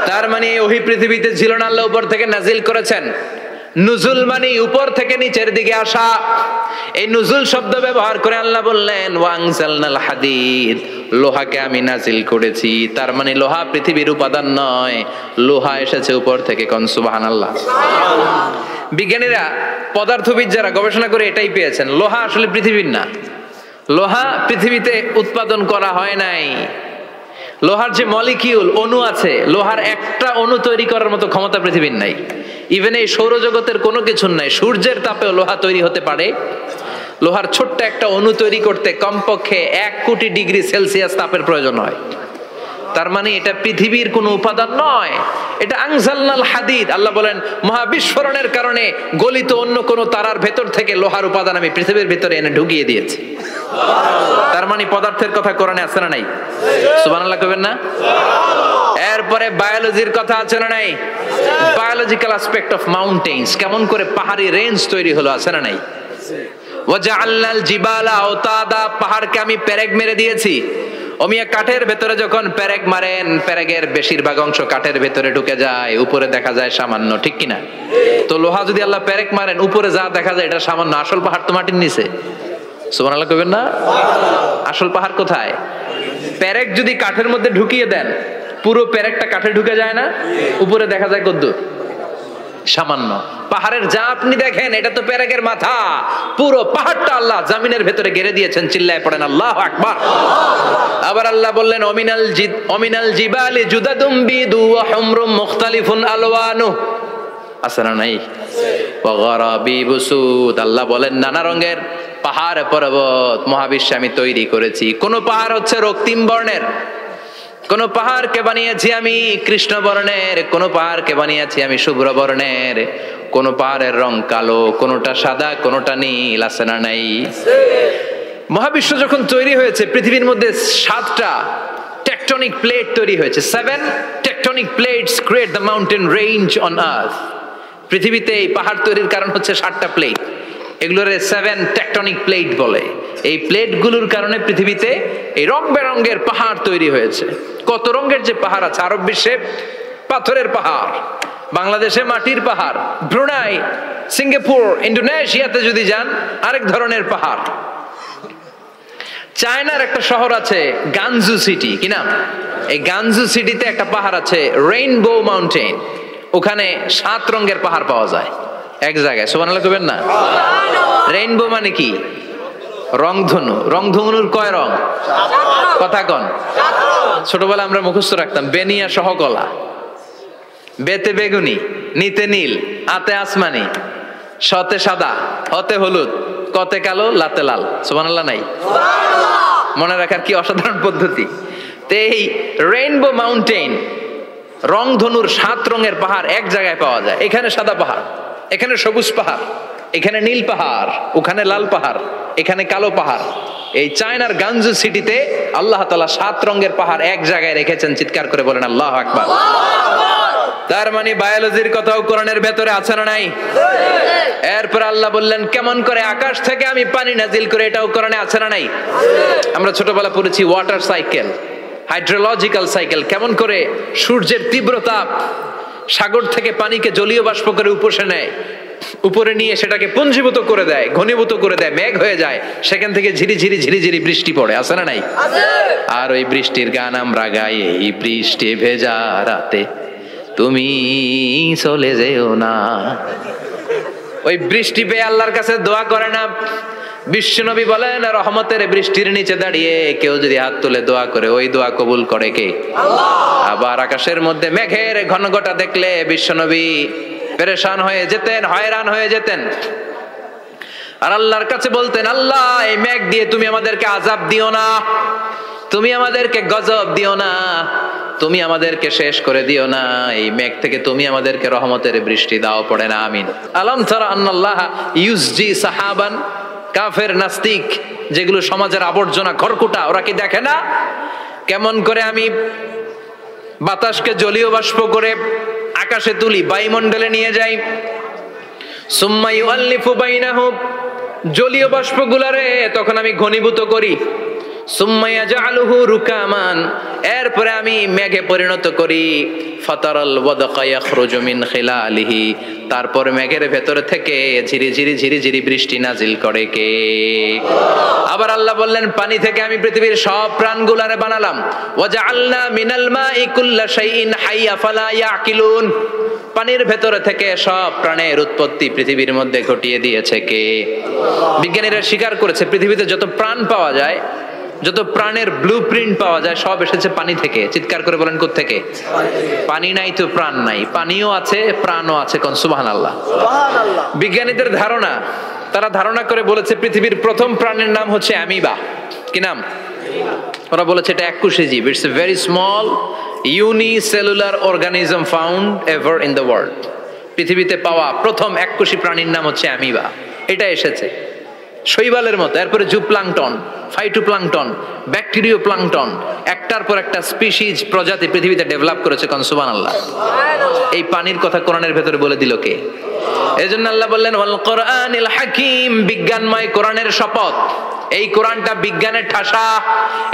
A: তার মানে ওহী পৃথিবীতে ছিল না, আল্লাহ উপর থেকে নাজিল করেছেন। নুজুল মানে উপর থেকে নিচের দিকে আসা। এই নুজুল শব্দ ব্যবহার করে আল্লাহ বললেন ওয়া আনজালনাল হাদিদ, লোহাকে আমি নাজিল করেছি। তার মানে লোহা পৃথিবীর উপাদান নয়, লোহা এসেছে উপর থেকে। কোন সুবহানাল্লাহ। বিজ্ঞানীরা, পদার্থবিদ যারা গবেষণা করে এটাই পেয়েছেন, লোহা আসলে পৃথিবীর না। লোহা পৃথিবীতে উৎপাদন করা হয় নাই। লোহার যে মলিকিউল, অণু আছে, লোহার একটা অণু তৈরি করার মতো ক্ষমতা পৃথিবীর নাই। ইভেন এই সৌরজগতের কোনো কিছু নাই। সূর্যের তাপেও লোহা তৈরি হতে পারে। লোহার ছোট্ট একটা অণু তৈরি করতে কমপক্ষে 1 কোটি ডিগ্রি সেলসিয়াস তাপের প্রয়োজন হয়। তার মানে এটা পৃথিবীর কোনো উপাদান নয়, এটা আনজালনাল হাদিদ। আল্লাহ বলেন মহাবিস্ফোরণের কারণে গলিত অন্য কোন তারার ভেতর থেকে লোহার উপাদান আমি পৃথিবীর ভিতরে এনে ঢুকিয়ে দিয়েছি। তার মানে পদার্থের কথা কোরআনে আছে না নাই? সুবহানাল্লাহ কইবেন না? এরপরে বায়োলজির কথা আছে না নাই? বায়োলজিক্যাল অ্যাসপেক্ট অফ মাউন্টেন্স, কেমন করে পাহাড়ি রেঞ্জ তৈরি হলো, আছে না নাই? ওয়াজআলনাল জিবালা আওতাদা, পাহাড়কে আমি পেরেক মেরে দিয়েছি। ওমিয়া কাঠের ভেতরে যখন পেরেক মারেন, পেরেকের বেশিরভাগ অংশ কাঠের ভেতরে ঢুকে যায়, উপরে দেখা যায় সামান্য, ঠিক কিনা? তো লোহা যদি আল্লাহ পেরেক মারেন, উপরে যা দেখা যায় এটা সামান্য, আসল পাহাড় তো মাটির নিচে। সুবহানাল্লাহ কইবেন না? আসল পাহাড় কোথায়? পেরেক যদি কাঠের মধ্যে ঢুকিয়ে দেন, পুরো পেরেকটা কাঠে ঢুকে যায় না, উপরে দেখা যায় কদ্দুর? সামান্য। পাহাড়ের যা আপনি দেখেন এটা তো পেরেকের মাথা, পুরো পাহাড়টা আল্লাহ জামিনের ভেতরে গেড়ে দিয়েছেন। চিল্লায় পড়েন আল্লাহু আকবার। আবার আল্লাহ বললেন অমিনাল জিবালি জুদাদুম বিদু ওয়া হুমরুম মুখতালিফুন আলওয়ানু, আছে না নাই? ওয়া গারাবিবু সুদ, আল্লাহ বলেন নানা রঙের পাহাড় পর্বত মহাবিশ্বে আমি তৈরি করেছি। কোন পাহাড় হচ্ছে রক্তিম বর্ণের, কোন পাহাড়কে বানিয়েছি আমি কৃষ্ণ বর্ণের, কোন পাহাড়কে বানিয়েছি আমি শুভ্র বর্ণের, কোন পাহাড়ের রং কালো, কোনটা সাদা, কোনটা নীল, আছে না নাই? মহাবিশ্ব যখন তৈরি হয়েছে পৃথিবীর মধ্যে 7টা টেকটনিক প্লেট তৈরি হয়েছে। 7 tectonic plates create the mountain range on earth. পৃথিবীতে এই পাহাড় তৈরির কারণ হচ্ছে 7টা প্লেট, এগুলোরে 7 টেকটনিক প্লেট বলে। এই প্লেটগুলোর কারণে পৃথিবীতে এই রং বেরঙের পাহাড় তৈরি হয়েছে। কত রঙের যে পাহাড় আছে, আরব বিশ্বে পাথরের পাহাড়, বাংলাদেশে মাটির পাহাড়, ব্রুনাই, সিঙ্গাপুর, ইন্দোনেশিয়াতে যদি যান আরেক ধরনের পাহাড়। চায়নার একটা শহর আছে গানজু সিটি, কি নাম? এই গানজু সিটিতে একটা পাহাড় আছে রেইনবো মাউন্টেন, ওখানে 7 রঙের পাহাড় পাওয়া যায় এক জায়গায়। সুবহানাল্লাহ কইবেন না? রেইনবো মানে কি? রংধনু। রংধনুর কয় রং? কথা কন। ছোটবেলা আমরা মুখস্থ রাখতাম বেনিয়া সহকলা, বেতে বেগুনি, নিতে নীল, আতে আসমানি, শতে সাদা, হতে হলুদ, কতে কালো, লাতে লাল। সুবহানাল্লাহ নাই? মনে রাখার কি অসাধারণ পদ্ধতি। তো এই রেইনবো মাউন্টেন, রংধনুর 7 রঙের পাহাড় এক জায়গায় পাওয়া যায়। এখানে সাদা পাহাড়, এখানে সবুজ পাহাড়, এখানে নীল পাহাড়, ওখানে লাল পাহাড়, এখানে কালো পাহাড়। এই চায়নার গানজু সিটিতে আল্লাহ তাআলা 7 রঙের পাহাড় এক জায়গায় রেখেছেন। চিৎকার করে বলেন আল্লাহু আকবার। তার মানে বায়োলজির কথাও কোরআনের ভেতরে আছে না নাই? এরপর আল্লাহ বললেন কেমন করে আকাশ থেকে আমি পানি নাজিল করে, এটাও কোরআনে আছে না নাই? আমরা ছোটবেলা পড়েছি ওয়াটার সাইকেল, হাইড্রোলজিক্যাল সাইকেল, কেমন করে সূর্যের তীব্র তাপ সাগর থেকে পানিকে জলীয় বাষ্প করে উপসে নেয়, উপরে নিয়ে সেটাকে পুঞ্জীভূত করে দেয়, ঘনীভূত করে দেয়, মেঘ হয়ে যায়, সেখান থেকে ঝিরিঝিরি ঝিরিঝিরি বৃষ্টি পড়ে, আছে না নাই? আর ওই বৃষ্টির গান আমরা গাই, এই বৃষ্টি ভেজা রাতে তুমি চলে যেও না। ওই বৃষ্টি পেয়ে আল্লাহর কাছে দোয়া করে না? বিশ্বনবী বলেন রহমতের বৃষ্টির নিচে দাঁড়িয়ে কেউ যদি হাত তুলে দোয়া করে, ওই দোয়া কবুল করে কে? আল্লাহ। আবার আকাশের মধ্যে মেঘের ঘনঘটা দেখলে বিশ্বনবী পেরেশান হয়ে যেতেন, হয়রান হয়ে যেতেন, আর আল্লাহর কাছে বলতেন আল্লাহ এই মেঘ দিয়ে তুমি আমাদেরকে আযাব দিও না, তুমি আমাদেরকে গজব দিও না, তুমি আমাদেরকে শেষ করে দিও না, এই মেঘ থেকে তুমি আমাদেরকে রহমতের বৃষ্টি দাও। পড়ে না আমিন। আলম তারা আন্নাল্লাহ ইউসজি সাহাবান। কাফের নাস্তিক যেগুলো সমাজের আবর্জনা খড়কুটা, ওরা কি দেখে না কেমন করে আমি বাতাসকে জলীয় বাষ্প করে আকাশে তুলি, বায়ুমণ্ডলে নিয়ে যাই, সুম্মা ইউআল্লিফু বাইনাহুম, জলীয় বাষ্পগুলারে তখন আমি ঘনীভূত করি, সুম্মা ইয়াজআলুহু রুকামান, এরপরে আমি মেঘে পরিণত করি, ফাতারাল ওয়াদকা ইয়াখরুজু মিন খিলালিহি, তারপর মেঘের ভেতর থেকে ঝিরিঝিরি ঝিরিঝিরি বৃষ্টি নাজিল করে কে? আবার আল্লাহ বললেন পানি থেকে আমি পৃথিবীর সব প্রাণগুলারে বানালাম, ওয়াজআলনা মিনাল মাই কুল্লা শাইইন হাইয়া ফালা ইয়াকিলুন, পানির ভেতর থেকে সব প্রাণের উৎপত্তি পৃথিবীর মধ্যে ঘটিয়ে দিয়েছে কে? বিজ্ঞানীরা স্বীকার করেছে পৃথিবীতে যত প্রাণ পাওয়া যায়, যত প্রাণের ব্লুপ্রিন্ট পাওয়া যায় সব এসেছে পানি থেকে। চিৎকার করে বলেন কোত্থেকে? পানি নাই তো প্রাণ নাই, পানিও আছে প্রাণও আছে। কোন সুবহানাল্লাহ। বিজ্ঞানীদের ধারণা, তারা ধারণা করে বলেছে পৃথিবীর প্রথম প্রাণের নাম হচ্ছে অ্যামিবা। কি নাম? ওরা বলেছে এটা এককোষী জীব, it's a very small unicellular organism found ever in the world. পৃথিবীতে পাওয়া প্রথম এককোষী প্রাণীর নাম হচ্ছে অ্যামিবা। এটা এসেছে শৈবালের মতো, এরপরে জুপ্লাংটন, ফাইটোপ্লাংটন, ব্যাকটেরিও প্লাংটন, একটার পর একটা স্পিসিজ প্রজাতি পৃথিবীতে ডেভেলপ করেছে। কোন সুবহানাল্লাহ। এই পানির কথা কোরআনের ভেতরে বলে দিল কে? এজন্য আল্লাহ বললেন ওয়াল কোরআনিল হাকিম, বিজ্ঞানময় কোরআনের শপথ। এই কোরআনটা বিজ্ঞানের ঠাসা,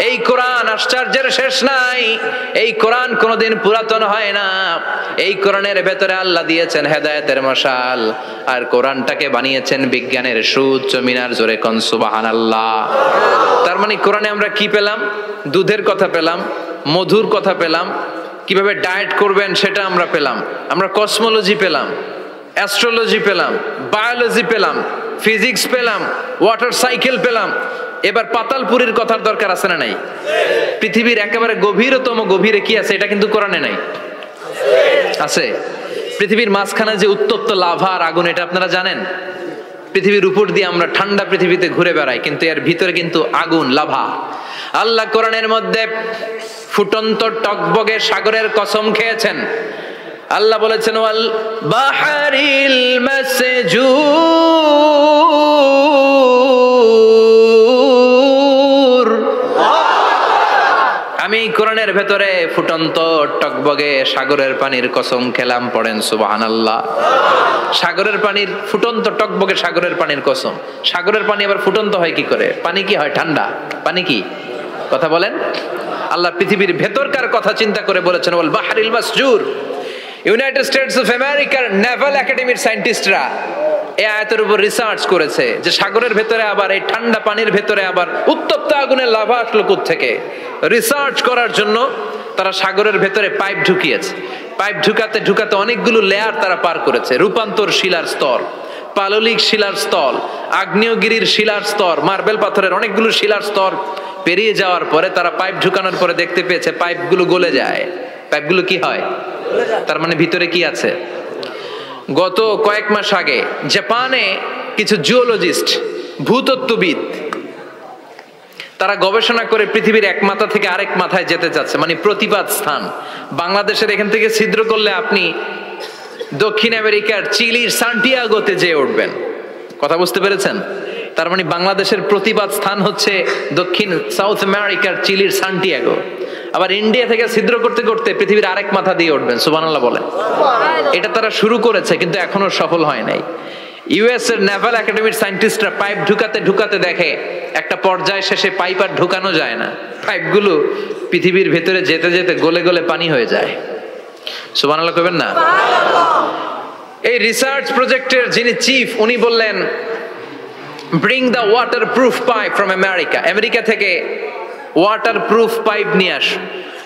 A: এই কোরআন আশ্চর্যের শেষ নাই, এই কোরআন কোনোদিন পুরাতন হয় না। এই কোরআনের ভেতরে আল্লাহ দিয়েছেন হেদায়েতের মশাল, আর কোরআনটাকে বানিয়েছেন বিজ্ঞানের সুউচ্চ মিনার। জোরে কোন সুবহানাল্লাহ। তার মানে কোরআনে আমরা কি পেলাম? দুধের কথা পেলাম, মধুর কথা পেলাম, কিভাবে ডায়েট করবেন সেটা আমরা পেলাম, আমরা কসমোলজি পেলাম, অ্যাস্ট্রোলজি পেলাম, বায়োলজি পেলাম, ফিজিক্স পেলাম, ওয়াটার সাইকেল পেলাম। এবার পাতালপুরীর কথার দরকার আছে না নাই? পৃথিবীর একেবারে গভীরতম গভীরে কি আছে এটা কিন্তু কোরআনে নাই, আছে। পৃথিবীর মাঝখানে যে উত্তপ্ত লাভা আর আগুন, এটা আপনারা জানেন? পৃথিবীর উপর দিয়ে আমরা ঠান্ডা পৃথিবীতে ঘুরে বেড়াই, কিন্তু এর ভিতরে কিন্তু আগুন, লাভা। আল্লাহ কোরআনের মধ্যে ফুটন্ত টকবগে সাগরের কসম খেয়েছেন। আল্লাহ বলেছেন ওয়াল বাহরিল মাসজুর, আমি কোরআনের ভেতরে ফুটন্ত টকবগে সাগরের পানির কসম খেলাম। পড়েন সুবহানাল্লাহ। সাগরের পানির ফুটন্ত টকবগে সাগরের পানির কসম। সাগরের পানি আবার ফুটন্ত হয় কি করে? পানি কি হয়? ঠান্ডা। পানি কি? কথা বলেন। আল্লাহ পৃথিবীর ভেতরকার কথা চিন্তা করে বলেছেন ওয়াল বাহরিল মাসজুর। ইউনাইটেড স্টেটস অফ আমেরিকার নেভাল একাডেমির সায়েন্টিস্টরা এই আয়াতের উপর রিসার্চ করেছে যে সাগরের ভেতরে আবার এই ঠান্ডা পানির ভেতরে আবার উত্তপ্ত আগুনের লাভা আসলো কোত্থেকে। রিসার্চ করার জন্য তারা সাগরের ভেতরে পাইপ ঢুকিয়েছে। পাইপ ঢুকাতে ঢুকাতে অনেকগুলো লেয়ার তারা পার করেছে। রূপান্তর শিলার স্তর, পাললিক শিলার স্তর, আগ্নেয়গিরির শিলার স্তর, মার্বেল পাথরের অনেকগুলো শিলার স্তর পেরিয়ে যাওয়ার পরে তারা পাইপ ঢুকানোর পরে দেখতে পেয়েছে পাইপগুলো গলে যায়। পাইপগুলো কি হয়? তার মানে ভিতরে কি আছে? গত কয়েক মাস আগে জাপানে কিছু জিওলজিস্ট, ভূতত্ত্ববিদ, তারা গবেষণা করে পৃথিবীর এক মাথা থেকে আরেক মাথায় যেতে চাচ্ছে, মানে প্রতিপাদ স্থান। বাংলাদেশের এখান থেকে ছিদ্র করলে আপনি দক্ষিণ আমেরিকার চিলির সান্টিয়াগোতে যেয়ে উঠবেন। কথা বুঝতে পেরেছেন? তার মানে বাংলাদেশের প্রতিপাদ স্থান হচ্ছে দক্ষিণ সাউথ আমেরিকার চিলির সান্টিয়াগো। আবার ইন্ডিয়া থেকে ছিদ্র করতে করতে পৃথিবীর আরেক মাথা দিয়ে উঠবেন। সুবহানাল্লাহ বলেন। এটা তারা শুরু করেছে কিন্তু এখনো সফল হয় নাই। ইউএস এর নেভাল একাডেমির সায়েন্টিস্টরা পাইপ ঢুকাতে ঢুকাতে দেখে একটা পর্যায় শেষে পাইপ আর ঢুকানো যায় না। পাইপগুলো পৃথিবীর ভেতরে যেতে যেতে গলে গলে পানি হয়ে যায়। সুবহানাল্লাহ কইবেন না? এই রিসার্চ প্রজেক্টের যিনি চিফ, উনি বললেন bring the water proof pipe from America. America থেকে ওয়াটার প্রুফ পাইপ নিয়ে আস।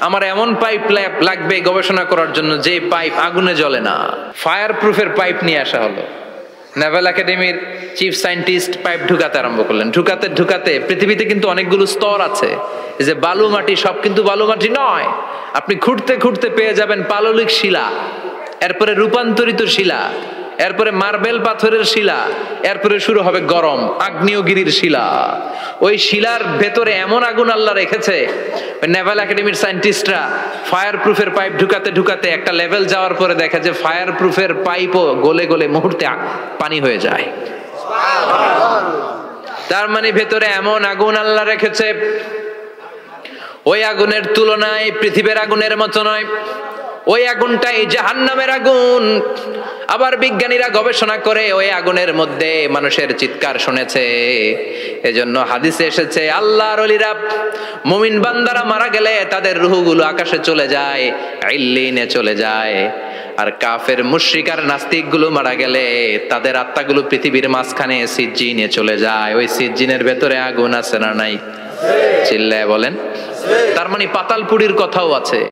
A: আমার এমন পাইপ লাগবে গবেষণা করার জন্য যে পাইপ আগুনে জ্বলে না। ফায়ার প্রুফের পাইপ নিয়ে আসা হলো। নেভাল একাডেমির চিফ সায়েন্টিস্ট পাইপ ঢুকাতে আরম্ভ করলেন। ঢুকাতে ঢুকাতে পৃথিবীতে কিন্তু অনেকগুলো স্তর আছে। এই যে বালু মাটি, সব কিন্তু বালু মাটি নয়। আপনি খুঁড়তে খুঁড়তে পেয়ে যাবেন পাললিক শিলা, এরপরে রূপান্তরিত শিলা, এরপরে মার্বেল পাথরের শিলা, এরপরে শুরু হবে গরম আগ্নেয়গিরির শিলা। ওই শিলার ভেতরে এমন আগুন আল্লাহ রেখেছে, নেভাল একাডেমির সায়েন্টিস্টরা ফায়ার প্রুফের পাইপ ঢুকাতে ঢুকাতে একটা লেভেল যাওয়ার পরে দেখে যে ফায়ার প্রুফের পাইপও গলে গলে মুহূর্তে পানি হয়ে যায়। তার মানে ভেতরে এমন আগুন আল্লাহ রেখেছে, ওই আগুনের তুলনায় পৃথিবীর আগুনের মতো নয়। ওই আগুনটাই জাহান্নামের আগুন। আবার বিজ্ঞানীরা গবেষণা করে ওই আগুনের মধ্যে মানুষের চিৎকার শুনেছে। এজন্য হাদিসে এসেছে আল্লাহর ওলিরা, মুমিন বান্দারা মারা গেলে তাদের রূহগুলো আকাশে চলে যায়, ইল্লিনে চলে যায়। আর কাফের মুশরিক আর নাস্তিক গুলো মারা গেলে তাদের আত্মাগুলো পৃথিবীর মাঝখানে সিজ্জিনে চলে যায়। ওই সিজ্জিনের ভেতরে আগুন আছে না নাই? চিল্লায় বলেন। তার মানে পাতালপুরীর কথাও আছে।